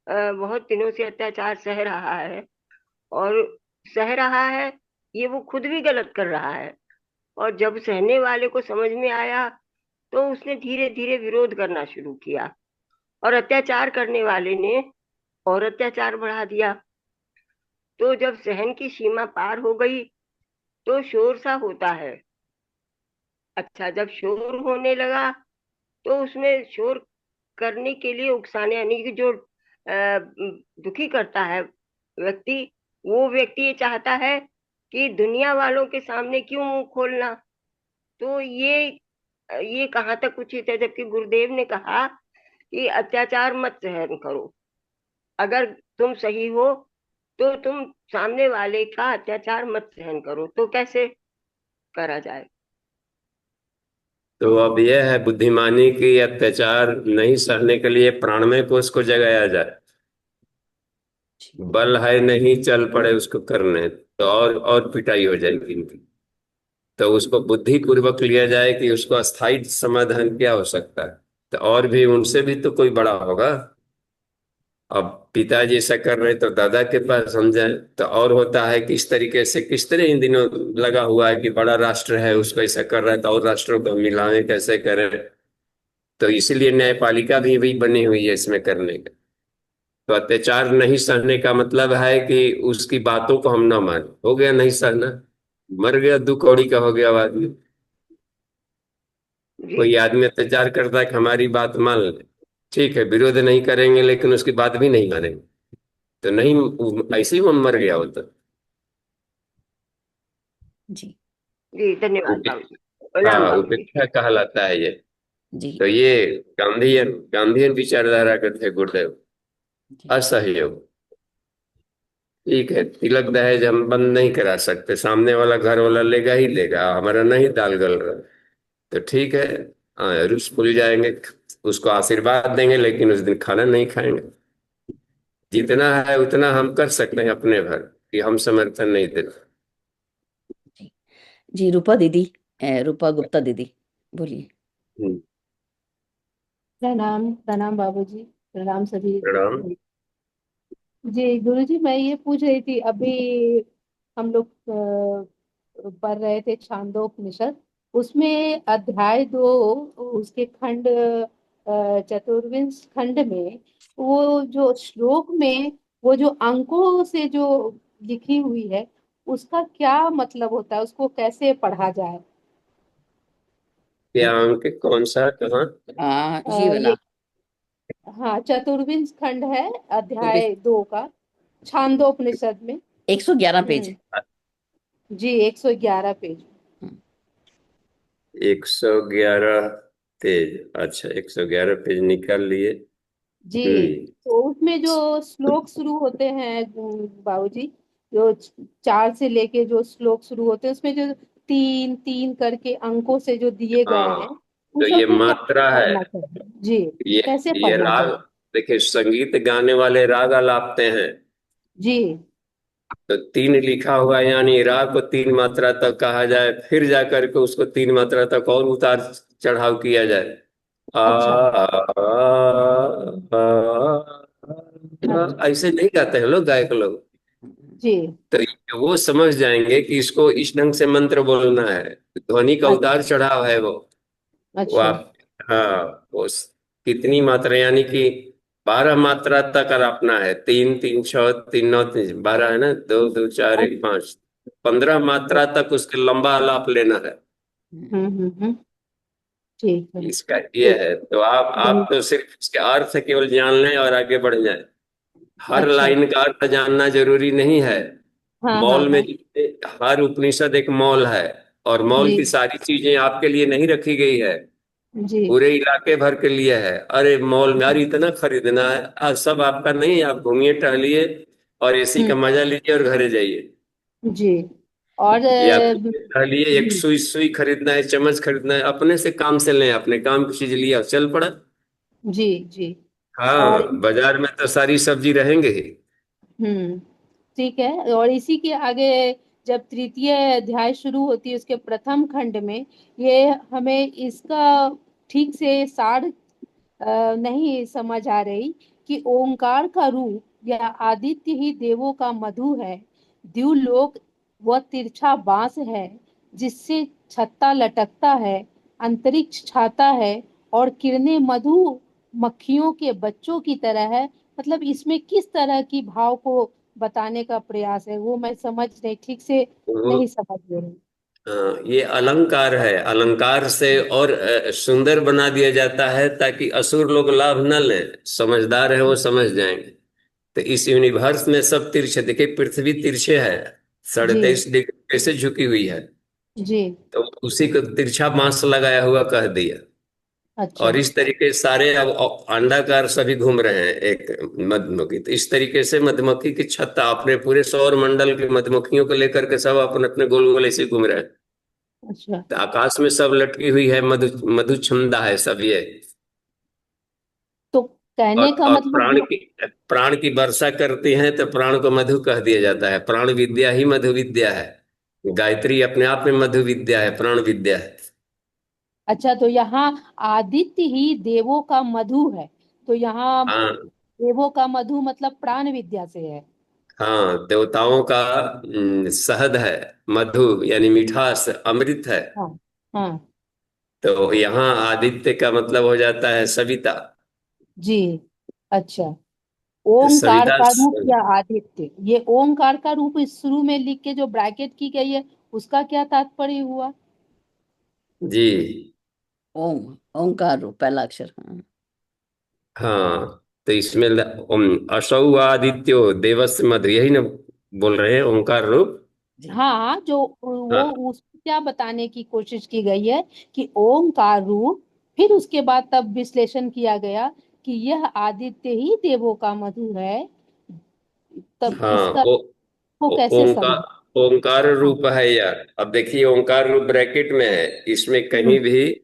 बहुत दिनों से अत्याचार सह रहा है, और सह रहा है, ये वो खुद भी गलत कर रहा है, और जब सहने वाले को समझ में आया तो उसने धीरे धीरे विरोध करना शुरू किया, और अत्याचार करने वाले ने और अत्याचार बढ़ा दिया। तो जब सहन की सीमा पार हो गई तो शोर सा होता है। अच्छा, जब शोर होने लगा तो उसमें शोर करने के लिए उकसाने, यानी कि जो दुखी करता है व्यक्ति, वो व्यक्ति ये चाहता है कि दुनिया वालों के सामने क्यों मुंह खोलना। तो ये कहाँ तक उचित है, जबकि गुरुदेव ने कहा कि अत्याचार मत सहन करो। अगर तुम सही हो तो तुम सामने वाले का अत्याचार मत सहन करो। तो कैसे करा जाए? तो अब यह है बुद्धिमानी की, अत्याचार नहीं सहने के लिए प्राणमय कोष को जगाया जाए। बल है नहीं, चल पड़े उसको करने, तो और पिटाई हो जाएगी इनकी। तो उसको बुद्धि पूर्वक लिया जाए कि उसको अस्थायी समाधान क्या हो सकता है। तो और भी उनसे भी तो कोई बड़ा होगा। अब पिताजी ऐसा कर रहे तो दादा के पास हम जाए। तो और होता है कि इस तरीके से, किस तरह इन दिनों लगा हुआ है कि बड़ा राष्ट्र है उसको ऐसा कर रहा है, तो और राष्ट्रों को मिलाएं, कैसे करें। तो इसीलिए न्यायपालिका भी बनी हुई है इसमें करने का। तो अत्याचार नहीं सहने का मतलब है कि उसकी बातों को हम ना माने। हो गया नहीं सहना, मर गया, दो कौड़ी का हो गया आदमी। जी कोई आदमी अत्याचार करता है कि हमारी बात मान ले, ठीक है, विरोध नहीं करेंगे, लेकिन उसकी बात भी नहीं मानेंगे, तो नहीं, ऐसे ही वो मर गया होता। जी जी, धन्यवाद उपेक्षा, बाबूजी। प्रणाम हाँ, बाबूजी। उपेक्षा कहलाता है ये। जी तो ये गांधीयन विचारधारा के थे गुरुदेव। जी असहयोग, ठीक है, तिलक दहेज हम बंद नहीं करा सकते, सामने वाला घर वाला लेगा ही लेगा, हमारा नहीं दाल गल रहा, तो ठीक है, रुस भूल जाएंगे, उसको आशीर्वाद देंगे, लेकिन उस दिन खाना नहीं खाएंगे। जितना है उतना हम कर सकते हैं अपने भर, कि हम समर्थन नहीं देते। जी जी रूपा दीदी, रूपा गुप्ता दीदी, बोलिए। हम्म, प्रणाम प्रणाम बाबूजी। प्रणाम सभी। प्रणाम। जी गुरुजी, मैं ये पूछ रही थी, अभी हम लोग पढ़ रहे थे छांदोपनिषद। उसमें अध्याय 2, उसके खंड चतुर्विंश खंड में, वो जो श्लोक में वो जो अंकों से जो लिखी हुई है, उसका क्या मतलब होता है, उसको कैसे पढ़ा जाए? क्या अंक, कौन सा, कहाँ? ये ये, वाला हाँ, चतुर्विंश खंड है, तो भी अध्याय 2 का, छांदोपनिषद में। 111 पेज। जी, 111 पेज। 111 पेज, अच्छा, 111 पेज निकाल लिए। जी, तो उसमें जो श्लोक शुरू होते हैं बाबूजी, जो 4 से लेके जो श्लोक शुरू होते हैं, उसमें जो 3 3 करके अंकों से जो दिए गए हाँ, हैं, उन तो ये सबको क्या मात्रा है। पढ़ना चाहिए? जी, ये कैसे ये पढ़ना राग, चाहिए? देखिए, संगीत गाने वाले राग अलापते हैं। जी, तो 3 लिखा हुआ है, यानी राग को 3 मात्रा तक कहा जाए, फिर जाकर के उसको 3 मात्रा तक और उतार चढ़ाव किया जाए। आ, अच्छा अच्छा। ऐसे नहीं गाते हैं लोग, गायक लोग। जी, तो वो समझ जाएंगे कि इसको इस ढंग से मंत्र बोलना है। ध्वनि का उतार अच्छा चढ़ाव है वो अच्छा आप, हाँ, कितनी मात्रा, यानी कि 12 मात्रा तक अलापना है। 3 3 6 3 9 12 है ना, 2 2 4 1 5, 15 मात्रा तक उसके लंबा आलाप लेना है। हम्म। ठीक है। इसका ये तो है। तो आप तो सिर्फ इसके अर्थ केवल जान लें और आगे बढ़ जाएं। हर अच्छा। लाइन का अर्थ जानना जरूरी नहीं है। हाँ हाँ मॉल में हाँ। हर उपनिषद एक मॉल है, और मॉल जी की सारी चीजें आपके लिए नहीं रखी गई है, जी। पूरे इलाके भर के लिए है। अरे मॉल में यार इतना खरीदना है, आज सब आपका नहीं, आप घूमिए टहलिए और एसी का हम्म। मजा लीजिए और घरे जाइए। जी। और या टहलिए, एक जी सुई सुई खरीदना है, चम्मच खरीदना है, अपने से काम से लें, अपने काम की चीज लिया चल पड़ा। जी जी। और हाँ, बाजार में तो सारी सब्जी रहेंगे ही। ठीक है। और इसी के आगे जब तृतीय अध्याय शुरू होती है उसके प्रथम खंड में, ये हमें इसका ठीक से सार नहीं समझ आ रही कि ओंकार का रूप या आदित्य ही देवों का मधु है। द्युलोक वह तिरछा बांस है जिससे छत्ता लटकता है, अंतरिक्ष छाता है और किरणें मधु मक्खियों के बच्चों की तरह है। मतलब इसमें किस तरह की भाव को बताने का प्रयास है वो मैं समझ नहीं, ठीक से वो नहीं समझ रही। ये अलंकार है। अलंकार से और सुंदर बना दिया जाता है ताकि असुर लोग लाभ न लें, समझदार है वो समझ जाएंगे। तो इस यूनिवर्स में सब तिरछे, देखिए पृथ्वी तिरछे है, साढ़े जी 23 डिग्री कैसे झुकी हुई है। जी। तो उसी को तिरछा बांस लगाया हुआ कह दिया। अच्छा। और इस तरीके से सारे अब अंडाकार सभी घूम रहे हैं एक मधुमक्खी। तो इस तरीके से मधुमक्खी की छत्ता अपने पूरे सौर मंडल की मधुमक्खियों को लेकर के सब अपने अपने गोल गोल ऐसे घूम रहे हैं। अच्छा। तो आकाश में सब लटकी हुई है, मधु मधु छंदा है सब ये। तो कहने का और मतलब जो प्राण की वर्षा करती हैं तो प्राण को मधु कह दिया जाता है। प्राण विद्या ही मधु विद्या है। गायत्री अपने आप में मधु विद्या है, प्राण विद्या है। अच्छा, तो यहाँ आदित्य ही देवों का मधु है। तो यहाँ हाँ देवों का मधु मतलब प्राण विद्या से है। हाँ, देवताओं का शहद है, मधु यानी मिठास, अमृत है। हाँ हाँ। तो यहाँ आदित्य का मतलब हो जाता है सविता। जी। अच्छा। तो ओंकार सविता का रूप या आदित्य, ये ओंकार का रूप इस शुरू में लिख के जो ब्रैकेट की गई है उसका क्या तात्पर्य हुआ? जी ओम, ओंकार रूप पहला अक्षर। हाँ हाँ। तो इसमें असौ आदित्यो देवस्य मधु, यही ना बोल रहे हैं ओंकार रूप। जी। हाँ, जो वो हाँ उसको क्या बताने की कोशिश की गई है कि ओंकार रूप, फिर उसके बाद तब विश्लेषण किया गया कि यह आदित्य ही देवों का मधु है। तब हाँ। इसका को कैसे ओंकार, समझ। ओंकार हाँ। रूप है यार। अब देखिए ओंकार रूप ब्रैकेट में है, इसमें हम्म कहीं भी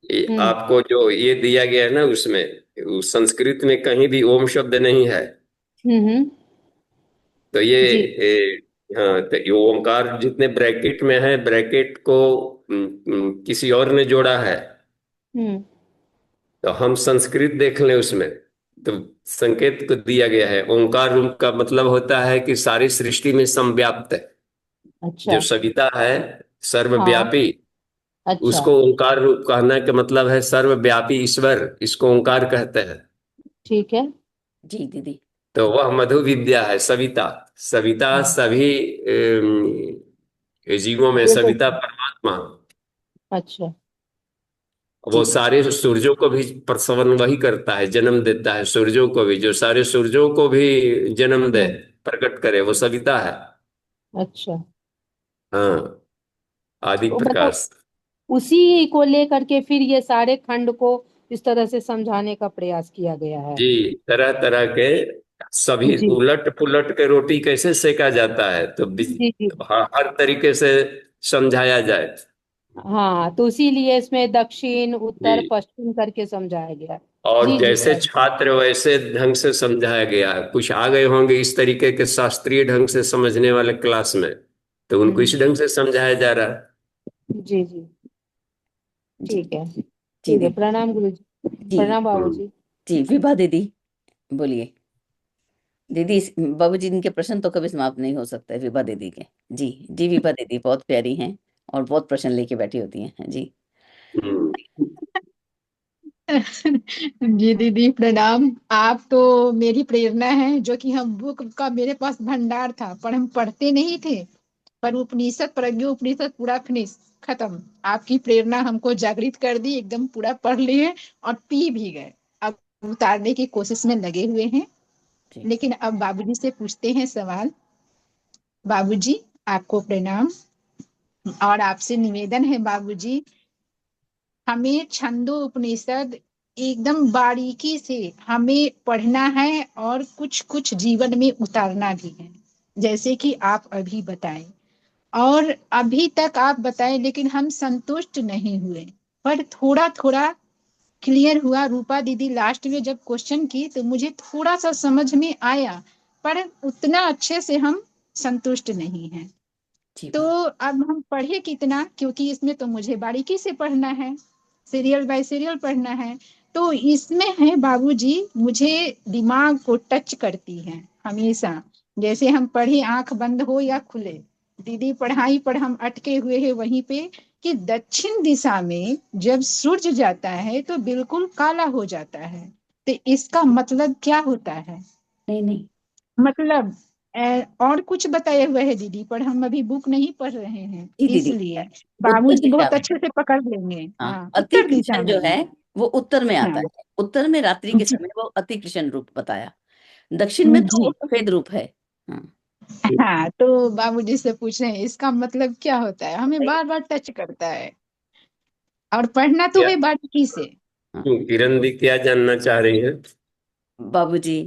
हम्म आपको जो ये दिया गया है ना उसमें, उस संस्कृत में कहीं भी ओम शब्द नहीं है। हम्म। तो ये जी। हाँ, तो ये ओंकार जितने ब्रैकेट में है, ब्रैकेट को किसी और ने जोड़ा है। हम्म। तो हम संस्कृत देख लें उसमें, तो संकेत को दिया गया है ओंकार रूप का मतलब होता है कि सारी सृष्टि में समव्याप्त है। जो अच्छा। सविता है हाँ। सर्वव्यापी, अच्छा। उसको ओंकार रूप कहना का मतलब है सर्वव्यापी ईश्वर, इसको ओंकार कहते हैं। ठीक है। जी दीदी। तो वह मधु विद्या है सविता। सविता हाँ। सभी जीवों में देवों सविता का। परमात्मा। अच्छा। वो जी सारे सूर्यों को भी प्रसवन वही करता है, जन्म देता है सूर्यों को भी, जो सारे सूर्यों को भी जन्म दे, हाँ। प्रकट करे, वो सविता है। अच्छा। हाँ, आदि तो मतलब प्रकाश। उसी को लेकर के फिर ये सारे खंड को इस तरह से समझाने का प्रयास किया गया है। जी, तरह तरह के सभी जी उलट पुलट के रोटी कैसे सेका जाता है, तो जी जी। हर तरीके से समझाया जाए। हाँ, तो इसीलिए इसमें दक्षिण उत्तर जी, पश्चिम करके समझाया गया है। और जी जी जैसे बाबू। छात्र वैसे ढंग से समझाया गया है। कुछ आ गए होंगे इस तरीके के शास्त्रीय ढंग से समझने वाले क्लास में, तो उनको इस हम्म। ढंग से समझाया जा रहा है। जी जी। जी। ठीक है। जी ठीक है, दीदी। प्रणाम गुरु जी। जी। प्रणाम बाबू जी। जी विभा दीदी, बोलिए। दीदी बाबूजी, इनके प्रश्न तो कभी समाप्त नहीं हो सकते विभा दीदी के। जी जी, विभा दीदी बहुत प्यारी हैं और बहुत प्रश्न लेके बैठी होती हैं। जी। हम्म। जी दीदी प्रणाम। आप तो मेरी प्रेरणा है, जो कि हम बुक का मेरे पास भंडार था पर हम पढ़ते नहीं थे। पर उपनिषद प्रज्ञोपनिषद पूरा फिनिश, खत्म। आपकी प्रेरणा हमको जागृत कर दी, एकदम पूरा पढ़ लिए और पी भी गए। अब उतारने की कोशिश में लगे हुए हैं। जी लेकिन अब बाबूजी से पूछते हैं सवाल। बाबूजी, आपको प्रणाम। और आपसे निवेदन है बाबूजी, हमें छंदो उपनिषद एकदम बारीकी से हमें पढ़ना है और कुछ कुछ जीवन में उतारना भी है, जैसे कि आप अभी बताएं। और अभी तक आप बताएं, लेकिन हम संतुष्ट नहीं हुए, पर थोड़ा थोड़ा क्लियर हुआ। रूपा दीदी लास्ट में जब क्वेश्चन की तो मुझे थोड़ा सा समझ में आया, पर उतना अच्छे से हम संतुष्ट नहीं हैं। जी तो बाबू अब हम पढ़े कितना, क्योंकि इसमें तो मुझे बारीकी से पढ़ना है, सीरियल बाय सीरियल पढ़ना है। तो इसमें है बाबूजी, मुझे दिमाग को टच करती है हमेशा। जैसे हम पढ़े आंख बंद हो या खुले, दीदी पढ़ाई पर हम अटके हुए हैं वहीं पे, कि दक्षिण दिशा में जब सूरज जाता है तो बिल्कुल काला हो जाता है। तो इसका मतलब क्या होता है? नहीं नहीं मतलब और कुछ बताए हुए है दीदी, पर हम अभी बुक नहीं पढ़ रहे हैं, जी दीदी, इसलिए उत्तर बाबूजी दिशा बहुत में, अच्छे से पकड़ लेंगे। हाँ, हाँ, अति उत्तर दिशा कृष्ण जो में। है वो उत्तर में आता हाँ है। उत्तर में रात्रि के जी समय वो अति कृष्ण रूप बताया, दक्षिण में तो जी। वो सफेद रूप है। हाँ हाँ, तो बाबूजी से पूछ रहे हैं इसका मतलब क्या होता है, हमें नहीं, बार बार टच करता है और पढ़ना तो क्या है बारीकी से। हाँ किरण दी क्या जानना चाह रही है? बाबूजी,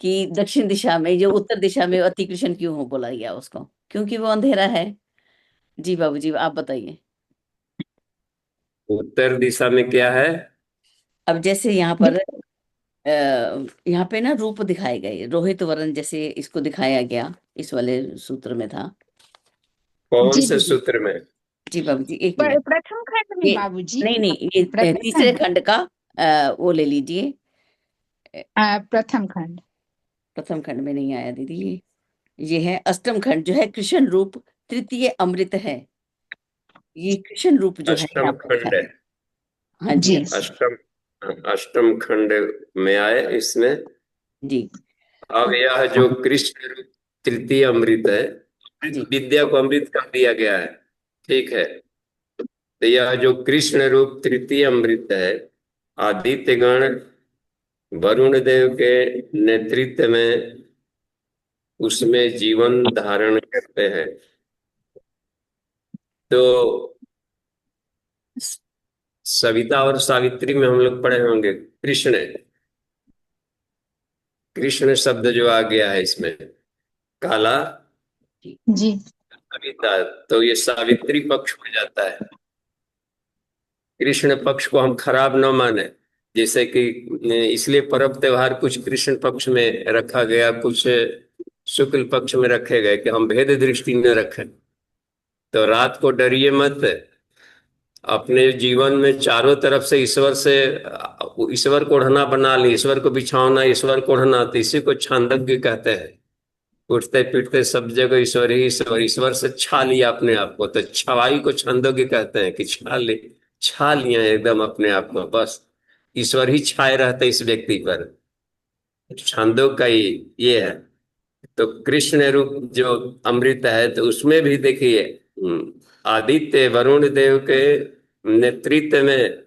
कि दक्षिण दिशा में जो उत्तर दिशा में अति कृष्ण क्यों हो बोला गया उसको, क्योंकि वो अंधेरा है। जी बाबूजी आप बताइए। उत्तर दिशा में क्या है? अब जैसे यहाँ पर यहाँ पे ना रूप दिखाए गए, रोहित वर्ण जैसे इसको दिखाया गया, इस वाले सूत्र में था। कौन जी से दीदी, सूत्र में? जी बाबूजी एक मिनट, प्रथम खंड में ये बाबूजी। नहीं नहीं, ये प्रथम तीसरे खंड, खंड का वो ले लीजिए। प्रथम खंड। प्रथम खंड में नहीं आया दीदी, ये है अष्टम खंड जो है कृष्ण रूप तृतीय अमृत है। ये कृष्ण रूप जो है अष्टम यहाँ पर लिखा खंड है। है। हाँ जी जी अष्टम, अष्टम खंड में आए इसमें। जी अब यह जो कृष्ण रूप तृतीय अमृत है, जी विद्या को अमृत कर दिया गया है, ठीक है। तो यह जो कृष्ण रूप तृतीय अमृत है, आदित्यगण वरुण देव के नेतृत्व में उसमें जीवन धारण करते हैं। तो सविता और सावित्री में हम लोग पढ़े होंगे कृष्ण, कृष्ण शब्द जो आ गया है इसमें, काला जी सविता, तो ये सावित्री पक्ष हो जाता है। कृष्ण पक्ष को हम खराब न माने, जैसे कि इसलिए पर्व त्योहार कुछ कृष्ण पक्ष में रखा गया, कुछ शुक्ल पक्ष में रखे गए, कि हम भेद दृष्टि न रखें। तो रात को डरिए मत, अपने जीवन में चारों तरफ से ईश्वर को ओढ़ना बना ली, ईश्वर को बिछावना, ईश्वर को ओढ़ना, तो इसी को छांदोग्य कहते हैं। उठते पीटते सब जगह ईश्वर ही ईश्वर, ईश्वर से छा लिया अपने आप को, तो छवाई को छंदोग्य कहते हैं, कि छा लिया एकदम अपने आप को, बस ईश्वर ही छाए रहते इस व्यक्ति पर। छंदोग का ये है। तो कृष्ण रूप जो अमृत है, तो उसमें भी देखिए आदित्य वरुण देव के नेतृत्व में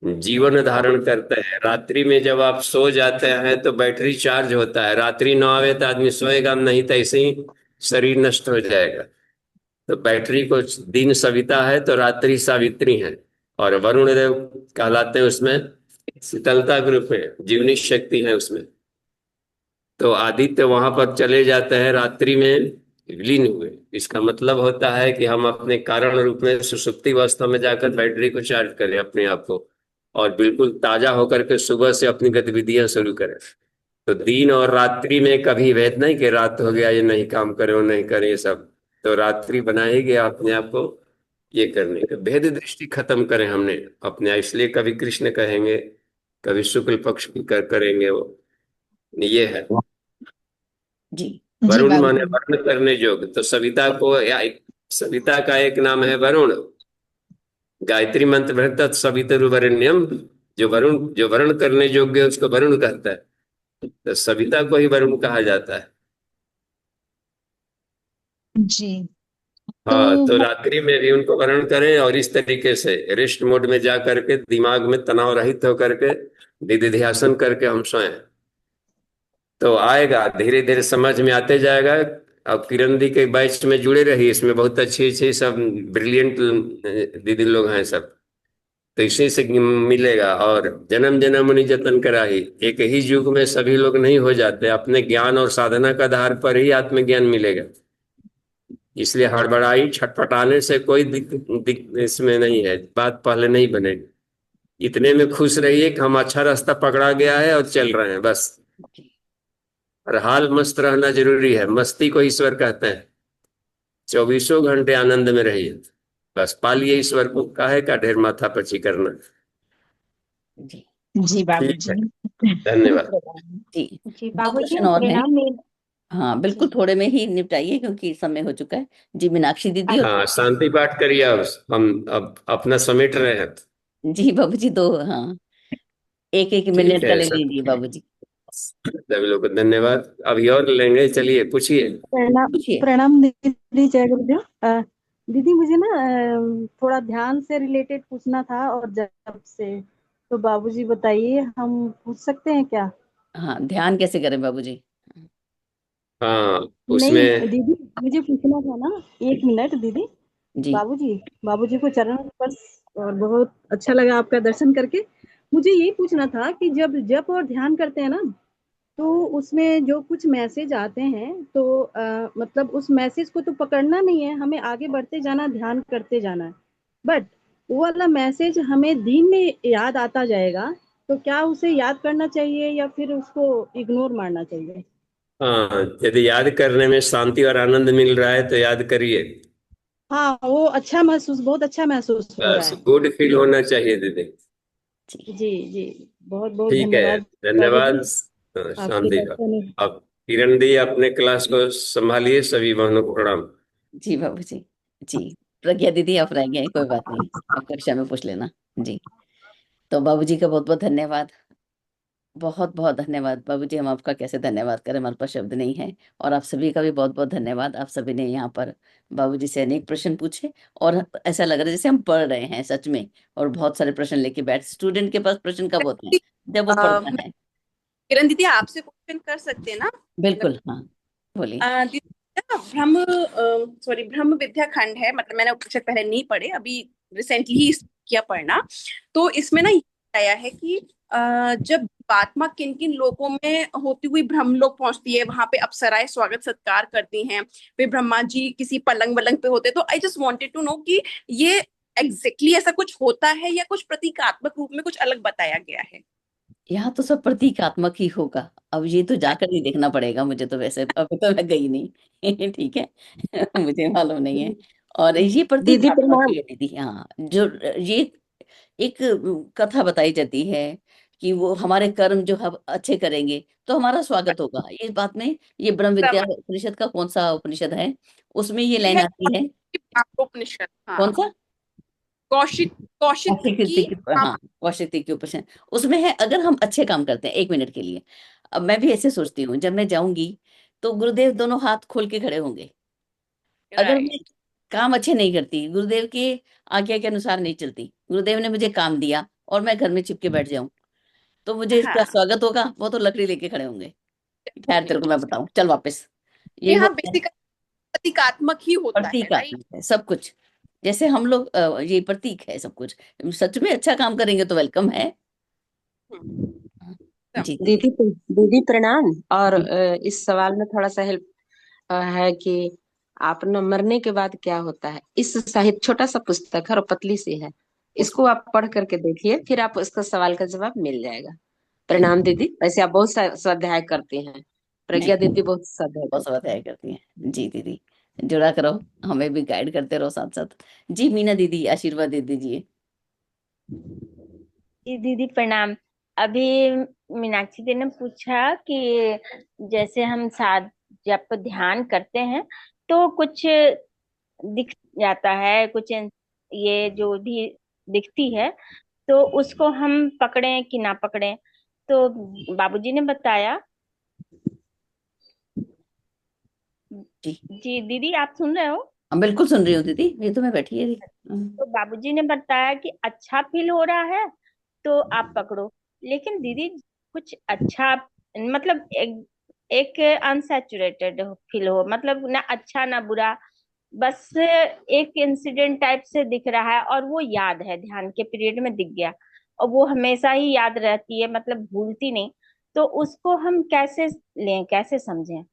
जीवन धारण करते हैं। रात्रि में जब आप सो जाते हैं तो बैटरी चार्ज होता है, रात्रि 9 बजे तो आदमी सोएगा नहीं, तो ऐसे ही शरीर नष्ट हो जाएगा। तो बैटरी को दिन सविता है तो रात्रि सावित्री है, और वरुण देव कहलाते हैं उसमें शीतलता ग्रुप है, जीवनी शक्ति है उसमें। तो आदित्य वहां पर चले जाते हैं रात्रि में विलीन हुए। इसका मतलब होता है कि हम अपने कारण रूप में सुषुप्ति अवस्था में जाकर बैटरी को चार्ज करें अपने आप को, और बिल्कुल ताजा होकर के सुबह से अपनी गतिविधियां शुरू करें। तो दिन और रात्रि में कभी भेद नहीं कि रात हो गया ये नहीं काम करे वो नहीं करे ये सब। तो रात्रि बनाएगी अपने आप को ये करने का, भेद दृष्टि खत्म करें हमने अपने, इसलिए कभी कृष्ण कहेंगे, कभी शुक्ल पक्ष की करेंगे वो, ये है। जी जी वरुण माने बाबूजी। वर्ण करने योग्य, तो सविता को सविता का एक नाम है वरुण। गायत्री मंत्र में तत् सवितुर्वरेण्यम, जो वर्ण करने योग्य है उसको वरुण कहता है। तो सविता को ही वरुण कहा जाता है। जी। हाँ, तो तो रात्रि में भी उनको वर्ण करें और इस तरीके से रेस्ट मोड में जा करके दिमाग में तनाव रहित होकर के निधिध्यासन करके हम सोएं, तो आएगा धीरे धीरे समझ में आते जाएगा। अब किरण दी के बैच में जुड़े रही, इसमें बहुत अच्छी अच्छी सब ब्रिलियंट दीदी लोग हैं सब, तो इसी से मिलेगा। और जन्म जन्म मुनि जतन कराही, एक ही युग में सभी लोग नहीं हो जाते, अपने ज्ञान और साधना के आधार पर ही आत्मज्ञान मिलेगा। इसलिए हड़बड़ाई छटपटाने से कोई इसमें नहीं है, बात पहले नहीं बनेगी। इतने में खुश रहिए कि हम अच्छा रास्ता पकड़ा गया है और चल रहे हैं बस। और हाल मस्त रहना जरूरी है, मस्ती को ईश्वर कहते हैं। 24 घंटे आनंद में रहिए, बस पालिए ईश्वर को, काहे का ढेर माथा पची करना। जी जी ठीक बाबूजी। है, धन्यवाद। जी। जी 2 बाबूजी प्रश्न और हैं। प्रणाम हाँ जी बिल्कुल, थोड़े में ही निपटाइए क्योंकि समय हो चुका है। जी मीनाक्षी दीदी और हाँ, शांति पाठ करिए, अब हम अब अपना समेट रहे हैं। जी बाबूजी, 2, हाँ, एक एक ठीक मिनट का है ले सर, लीजिए बाबूजी। सभी लोग को धन्यवाद। अभी और लेंगे, चलिए पूछिए। प्रणाम। पूछिए। प्रणाम दीदी, जय गुरुदेव। दीदी मुझे ना थोड़ा ध्यान से रिलेटेड पूछना था और जब से, तो बाबूजी बताइए, हम पूछ सकते हैं क्या? हाँ, ध्यान कैसे करें बाबूजी? हाँ, नहीं उसमें दीदी, मुझे पूछना था ना, 1 मिनट दीदी। जी बाबूजी, बाबूजी को चरण स्पर्श, और बहुत अच्छा लगा आपका दर्शन करके। मुझे यही पूछना था कि जब जप और ध्यान करते हैं ना, तो उसमें जो कुछ मैसेज आते हैं, तो मतलब उस मैसेज को तो पकड़ना नहीं है, हमें आगे बढ़ते जाना, ध्यान करते जाना है। बट वो वाला मैसेज हमें दिन में याद आता जाएगा, तो क्या उसे याद करना चाहिए या फिर उसको इग्नोर मारना चाहिए? हाँ, यदि याद करने में शांति और आनंद मिल रहा है तो याद करिए। हाँ, वो अच्छा महसूस, बहुत अच्छा महसूस हो रहा बस है। गुड फील होना चाहिए दीदी। जी जी जी, बहुत बहुत ठीक है, धन्यवाद धन्यवाद। बाबूजी, हाँ, आपके शांति का। दर्शन। अब किरण दी अपने क्लास को संभालिए, सभी बहनों को प्रणाम। जी बाबूजी। जी, प्रज्ञा दीदी आप रह गए, कोई बात नहीं, आप कक्षा में पूछ लेना। जी, तो बाबूजी का बहुत बहुत धन्यवाद। बहुत बहुत धन्यवाद बाबूजी, हम आपका कैसे धन्यवाद करें, हमारे पास शब्द नहीं है। और आप सभी का भी बहुत बहुत धन्यवाद, आप सभी ने यहाँ पर बाबूजी से अनेक प्रश्न पूछे। और ऐसा लग रहा है जैसे हम पढ़ रहे हैं सच में। और बहुत सारे प्रश्न लेके बैठ, स्टूडेंट के पास प्रश्न कब होते हैं? जब वो पढ़ता मैं है। किरण दीदी आपसे क्वेश्चन कर सकते हैं ना? बिल्कुल, हाँ, बोलिए। दीदी ना ब्रह्म विद्या खंड है, मतलब मैंने उपनिषद पहले नहीं पढ़े, अभी रिसेंटली ही किया पढ़ना। तो इसमें ना ये आया है कि जब आत्मा किन किन लोकों में होती हुई ब्रह्मलोक पहुंचती है, वहां पे अप्सराएं स्वागत सत्कार करती हैं, फिर ब्रह्मा जी किसी पलंग वलंग पे होते हैं। तो I just wanted to know कि ये एग्जैक्टली ऐसा कुछ होता है या कुछ प्रतीकात्मक रूप में कुछ अलग बताया गया है? यहाँ तो सब प्रतीकात्मक ही होगा। अब ये तो जाकर ही देखना पड़ेगा मुझे, तो वैसे अभी तो मैं गई नहीं ठीक है मुझे मालूम नहीं है। और ये दीदी प्रतीकात्मक ही प्रणाम। है दीदी, हाँ। जो ये एक कथा बताई जाती है कि वो हमारे कर्म जो हम अच्छे करेंगे तो हमारा स्वागत होगा, इस बात में। ये ब्रह्म विद्या समझ उपनिषद का कौन सा उपनिषद है? उसमें ये ये लाइन है आती है। उपनिषद, कौन हाँ। सा? कौशिक कौशिक की हाँ, कौशिक की उपनिषद। उसमें है, अगर हम अच्छे काम करते हैं 1 मिनट के लिए। अब मैं भी ऐसे सोचती हूँ, जब मैं जाऊंगी तो गुरुदेव दोनों हाथ खोल के खड़े होंगे। अगर राइट। मैं काम अच्छे नहीं करती, गुरुदेव की आज्ञा के अनुसार नहीं चलती, गुरुदेव ने मुझे काम दिया और मैं घर में चिपके बैठ जाऊं, तो मुझे इसका हाँ, स्वागत होगा? वो तो लकड़ी लेके खड़े होंगे। खैर, तेरे को मैं बताऊं, चल वापस। ये यही हाँ होता है। बेसिकली प्रतीकात्मक ही होता है, राइट। प्रतीकात्मक है सब कुछ। जैसे हम लोग ये प्रतीक है सब कुछ। सच में अच्छा काम करेंगे तो वेलकम है। जी दीदी। दीदी प्रणाम। और जी इस सवाल में थोड़ा सा हेल्प है कि आप न मरने के बाद क्या होता है। इस साहित्य छोटा सा पुस्तक है और पतली सी है, इसको आप पढ़ करके देखिए, फिर आप उसका सवाल का जवाब मिल जाएगा। ठीक। प्रणाम दीदी, वैसे आप बहुत स्वाध्याय करती हैं, नहीं, प्रज्ञा दीदी बहुत स्वाध्याय बहुत करती स्वाध्याय करती हैं जी दीदी। जुड़ा करो, हमें भी गाइड करते रहो साथ साथ। जी मीना दीदी, आशीर्वाद दे दीजिए। जी दीदी प्रणाम। अभी मीनाक्षी दी ने पूछा कि जैसे हम साथ जब ध्यान करते हैं तो कुछ दिख जाता है, कुछ ये जो भी दिखती है, तो उसको हम पकड़ें कि ना पकड़ें। तो बाबूजी ने बताया जी जी दीदी, आप सुन रहे हो? हम बिल्कुल सुन रही हूँ दीदी, ये तो मैं बैठी है। तो बाबूजी ने बताया कि अच्छा फील हो रहा है तो आप पकड़ो। लेकिन दीदी, कुछ अच्छा मतलब एक अनसैचुरेटेड फील हो, मतलब ना अच्छा ना बुरा, बस एक इंसिडेंट टाइप से दिख रहा है और वो याद है, ध्यान के पीरियड में दिख गया और वो हमेशा ही याद रहती है, मतलब भूलती नहीं। तो उसको हम कैसे लें, कैसे समझें?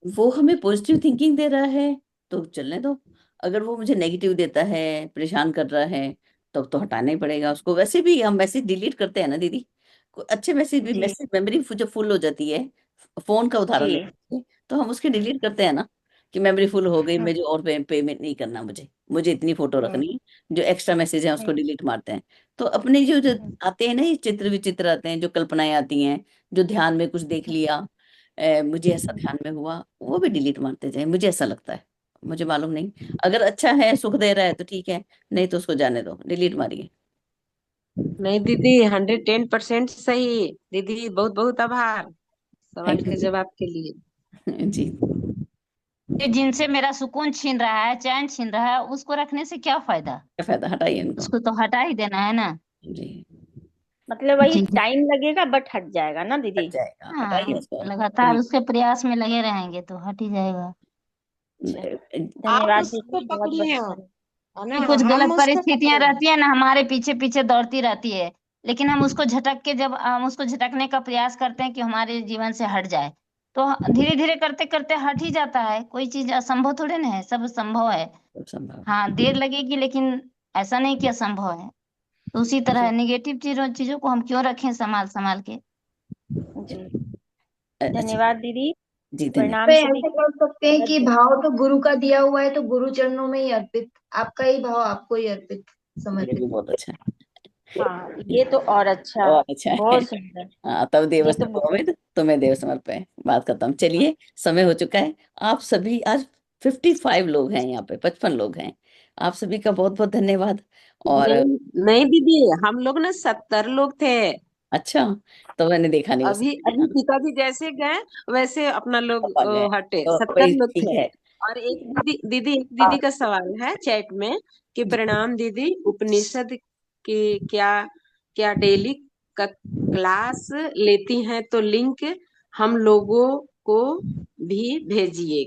वो हमें पॉजिटिव थिंकिंग दे रहा है तो चलने दो। अगर वो मुझे नेगेटिव देता है, परेशान कर रहा है, तब तो हटाना ही पड़ेगा उसको। वैसे भी हम मैसेज डिलीट करते हैं ना दीदी, कोई अच्छे मैसेज भी, जी मैसेज मेमोरी जब फुल हो जाती है, फोन का उदाहरण जी। लेते तो हम उसके डिलीट करते हैं ना, कि मेमोरी फुल हो गई, मुझे और पेमेंट नहीं करना, मुझे मुझे इतनी फोटो हम्म, रखनी है। जो एक्स्ट्रा मैसेज है उसको हम्म, डिलीट मारते हैं। तो अपने जो हम्म, आते हैं ना, ये चित्र विचित्र आते हैं, जो कल्पनाएं आती हैं, जो ध्यान में कुछ देख लिया, मुझे ऐसा ध्यान में हुआ, वो भी डिलीट मारते जाए, मुझे ऐसा लगता है। मुझे मालूम नहीं, अगर अच्छा है, सुख दे रहा है तो ठीक है, नहीं तो उसको जाने दो, डिलीट मारिए। नहीं दीदी, 110% सही। दीदी बहुत बहुत आभार सवाल थैंक यू के जी। जवाब के लिए। जी ये जिनसे मेरा सुकून छीन रहा है, चैन छीन रहा है, उसको रखने से क्या फायदा? क्या फायदा, हटाइए इनको। उसको तो हटा ही देना है ना। जी मतलब वही जी टाइम लगेगा बट हट जाएगा ना दीदी? हट जाएगा, हटाइए हाँ, उसको। लगातार उसके प्रयास में लगे रहेंगे तो हट ही जाएगा। चलो, आप धन्यवाद उसको दीदी, बहुत बहुत पकड़िए, धन्यवाद। है ना, कि कुछ हम गलत उसको परिस्थितियां पकड़े। रहती है ना, हमारे पीछे पीछे दौड़ती रहती है, लेकिन हम उसको झटक के, जब हम उसको झटकने का प्रयास करते हैं कि हमारे जीवन से हट जाए, तो धीरे धीरे करते करते हट ही जाता है। कोई चीज असंभव थोड़े ना है, सब संभव है। सब संभव है। हाँ, देर लगेगी लेकिन ऐसा नहीं कि असंभव है। तो उसी तरह जी निगेटिव चीजों चीजों को हम क्यों रखें संभाल संभाल के। जी। अच्छा धन्यवाद दीदी। जी, प्रणाम पे सभी ऐसे को। कर सकते हैं बहुत कि बहुत भाव तो गुरु का दिया हुआ है, तो गुरु चरणों में ही अर्पित, आपका ही भाव आपको ही अर्पित, ये भी समर्पित। बहुत अच्छा है। हाँ, ये तो और अच्छा, और अच्छा है। बहुत सुंदर। हाँ, तब देव ये तो बहुत समर्पित, तुम्हें देव समर्पय। बात खत्म। चलिए, समय हो चुका है। आप सभी, आज 55 लोग हैं यहाँ पे, 55 लोग हैं। आप सभी का बहुत बहुत धन्यवाद। और नहीं नहीं दीदी, हम लोग ना 70 लोग थे। अच्छा, तो मैंने देखा नहीं हो अभी सकता। अभी पिताजी जैसे गए वैसे अपना लोग आ गए हटे, तो 70 वही लोग ठीक थे। है। और एक दीदी का सवाल है चैट में कि जी प्रणाम दीदी, उपनिषद की क्या क्या डेली का क्लास लेती हैं तो लिंक हम लोगों को भी भेजिए।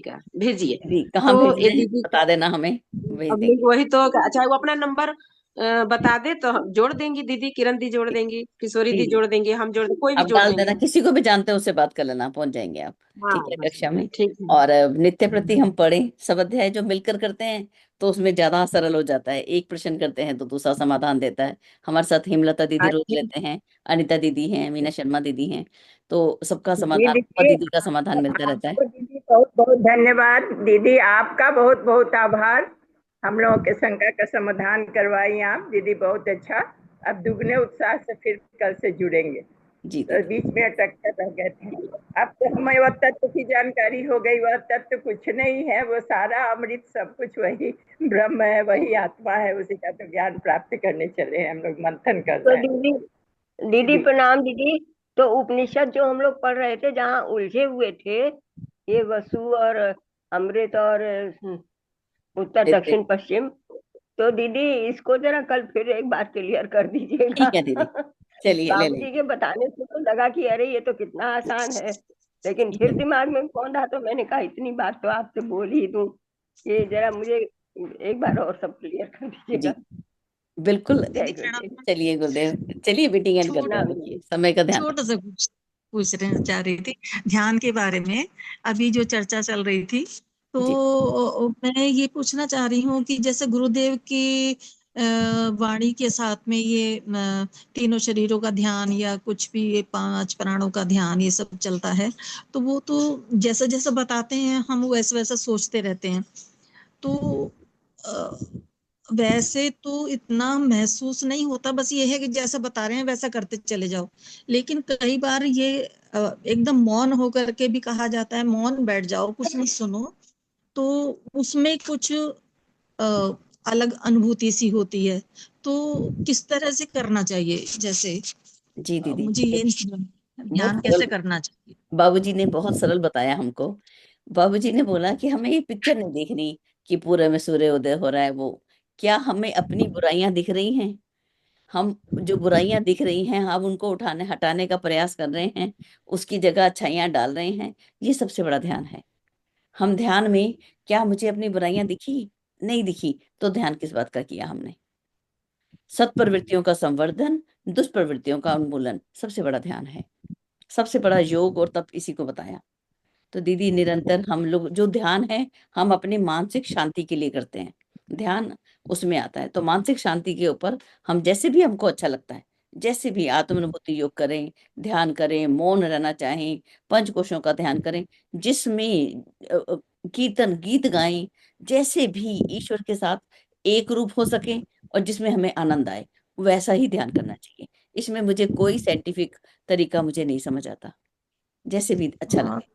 जी, कहाँ तो भेजना ये है दीदी बता देना, हमें भेज अब लिंक देंगे। वही तो, चाहे वो अपना नंबर बता दे तो हम जोड़ देंगी, दीदी किरण दी जोड़ देंगी, किशोरी जी दी जी, जोड़ देंगे, हम जोड़ देंगे, कोई भी आप जोड़ डाल देंगे। देना, किसी को भी जानते हो उससे बात कर लेना, पहुंच जाएंगे आप। हाँ ठीक है, बस कक्षा में। ठीक है। और नित्य प्रति हम पढ़ें, सब अध्याय जो मिलकर करते हैं तो उसमें ज्यादा सरल हो जाता है। एक प्रश्न करते हैं तो दूसरा समाधान देता है। हमारे साथ हेमलता दीदी रोज जी लेते हैं, अनिता दीदी हैं, मीना शर्मा दीदी हैं, तो सबका जी समाधान, उपमा दीदी, दीदी का समाधान मिलता रहता है। आपको दीदी बहुत बहुत धन्यवाद। दीदी आपका बहुत बहुत आभार। हम लोगों के शंका का समाधान करवाई आप दीदी, बहुत अच्छा। अब दुगने उत्साह से फिर कल से जुड़ेंगे। जी तो दीदी। बीच में अटक कर रह गए थे। अब तो हमें वह तत्व की जानकारी हो गई। वह तत्व कुछ नहीं है, वो सारा अमृत सब कुछ वही ब्रह्म है, वही आत्मा है। उसी का तो ज्ञान प्राप्त करने चले हैं हम लोग, मंथन कर तो रहे हैं। दीदी, दीदी जी प्रणाम दीदी। तो उपनिषद जो हम लोग पढ़ रहे थे, जहाँ उलझे हुए थे, ये वसु और अमृत और उत्तर ठीक दक्षिण पश्चिम, तो दीदी इसको जरा कल फिर एक बार क्लियर कर दीजिएगा। है दीदी, चलिए ले बाबूजी लेंगे। के बताने से तो लगा कि अरे ये तो कितना आसान है, लेकिन ठीक फिर है दिमाग में कौन रहा, तो मैंने कहा इतनी बात तो आपसे बोल ही दूं, ये जरा मुझे एक बार और सब क्लियर कर जी, दीजिएगा। बिल्कुल। जय दीदी प्रणाम। गुरुदेव। चलिए गुरुदेव, चलिए मीटिंग एंड करते हैं, छोटा प्रणाम देखिए दीदी। समय का ध्यान छोटा सा कुछ पूछ रहे चाह रही थी ध्यान के बारे में। अभी जो चर्चा चल रही थी, रखें। जी तो मैं ये पूछना चाह रही हूँ कि जैसे गुरुदेव की वाणी के साथ में ये तीनों शरीरों का ध्यान या कुछ भी, ये 5 प्राणों का ध्यान, ये सब चलता है, तो वो तो जैसा जैसा बताते हैं हम वैसा वैसा सोचते रहते हैं। तो अ, वैसे तो इतना महसूस नहीं होता, बस ये है कि जैसा बता रहे हैं वैसा करते चले जाओ। लेकिन कई बार ये एकदम मौन होकर के भी कहा जाता है, मौन बैठ जाओ, कुछ नहीं सुनो, तो उसमें कुछ अलग अनुभूति सी होती है। तो किस तरह से करना चाहिए, जैसे जी दीदी, मुझे ये नहीं समझ। ध्यान बहुत कैसे सरल करना चाहिए? बाबूजी ने बहुत सरल बताया हमको। बाबूजी ने बोला कि हमें ये पिक्चर नहीं देखनी कि पूरे में सूर्य उदय हो रहा है, वो क्या हमें अपनी बुराइयां दिख रही हैं? हम जो बुराइयां दिख रही हैं हम उनको उठाने हटाने का प्रयास कर रहे हैं, उसकी जगह अच्छाइयां डाल रहे हैं। ये सबसे बड़ा ध्यान है। हम ध्यान में, क्या मुझे अपनी बुराइयां दिखी? नहीं दिखी तो ध्यान किस बात का किया हमने? सत्प्रवृत्तियों का संवर्धन, दुष्प्रवृत्तियों का उन्मूलन सबसे बड़ा ध्यान है, सबसे बड़ा योग और तप इसी को बताया। तो दीदी निरंतर हम लोग जो ध्यान है हम अपनी मानसिक शांति के लिए करते हैं, ध्यान उसमें आता है। तो मानसिक शांति के ऊपर हम जैसे भी हमको अच्छा लगता है, जैसे भी आत्मानुभूति योग करें, ध्यान करें, मौन रहना चाहें, पंचकोशों का ध्यान करें, जिसमें कीर्तन गीत गाएं, जैसे भी ईश्वर के साथ एक रूप हो सके और जिसमें हमें आनंद आए, वैसा ही ध्यान करना चाहिए। इसमें मुझे कोई साइंटिफिक तरीका मुझे नहीं समझ आता, जैसे भी अच्छा हाँ, लगे।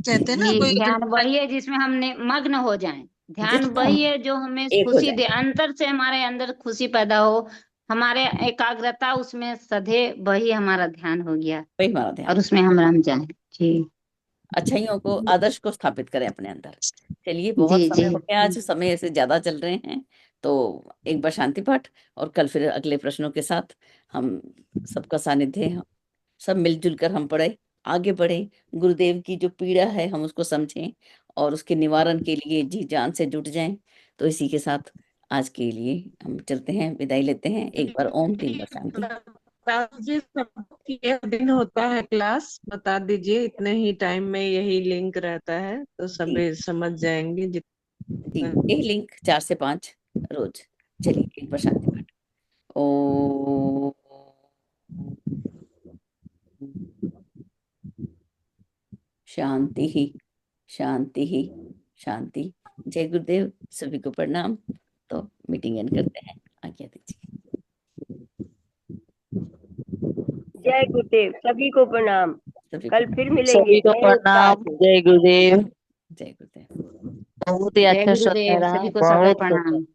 कहते हैं ना जी, कोई ध्यान वही है जिसमें हमने मग्न हो जाएं। ध्यान जिसमें हम वही है जो हमें एक हो खुशी जाए, दे, अंतर से हमारे अंदर खुशी पैदा हो, हमारे एकाग्रता उसमें सधे, वही हमारा ध्यान हो गया वही हमारा ध्यान और है। उसमें हम रम जाएं। जी अच्छाइयों को, आदर्श को स्थापित करें अपने अंदर। चलिए, जी बहुत समय जी हो गया, आज समय से ज्यादा चल रहे हैं। तो एक बार शांति पाठ और कल फिर अगले प्रश्नों के साथ हम सबका सानिध्य है, सब मिलजुल कर हम पढ़े, आगे बढ़े, गुरुदेव की जो पीड़ा है हम उसको समझें और उसके निवारण के लिए जी जान से जुट जाएं। तो इसी के साथ आज के लिए हम चलते हैं, विदाई लेते हैं। एक बार ओम, 3 बार शांति। जी, ये दिन होता है क्लास, बता दीजिए, इतने ही टाइम में यही लिंक रहता है तो जी सभी समझ जाएंगे जी, जितना। यही लिंक 4 से 5 रोज। चलिए, एक बार शांति पाठ। ओ शांति ही, शांति ही, शांति। जय गुरुदेव, सभी को प्रणाम। तो मीटिंग एंड करते हैं, आज्ञा दीजिए। जय गुरुदेव, सभी को प्रणाम। सभी कल को फिर मिलेंगे सभी को नए उत्साह प्रणाम। से। जय गुरुदेव। जय गुरुदेव। बहुत ही जय अच्छा गुरुदेव, सुनहरा, सभी को सादर बहुत प्रणाम।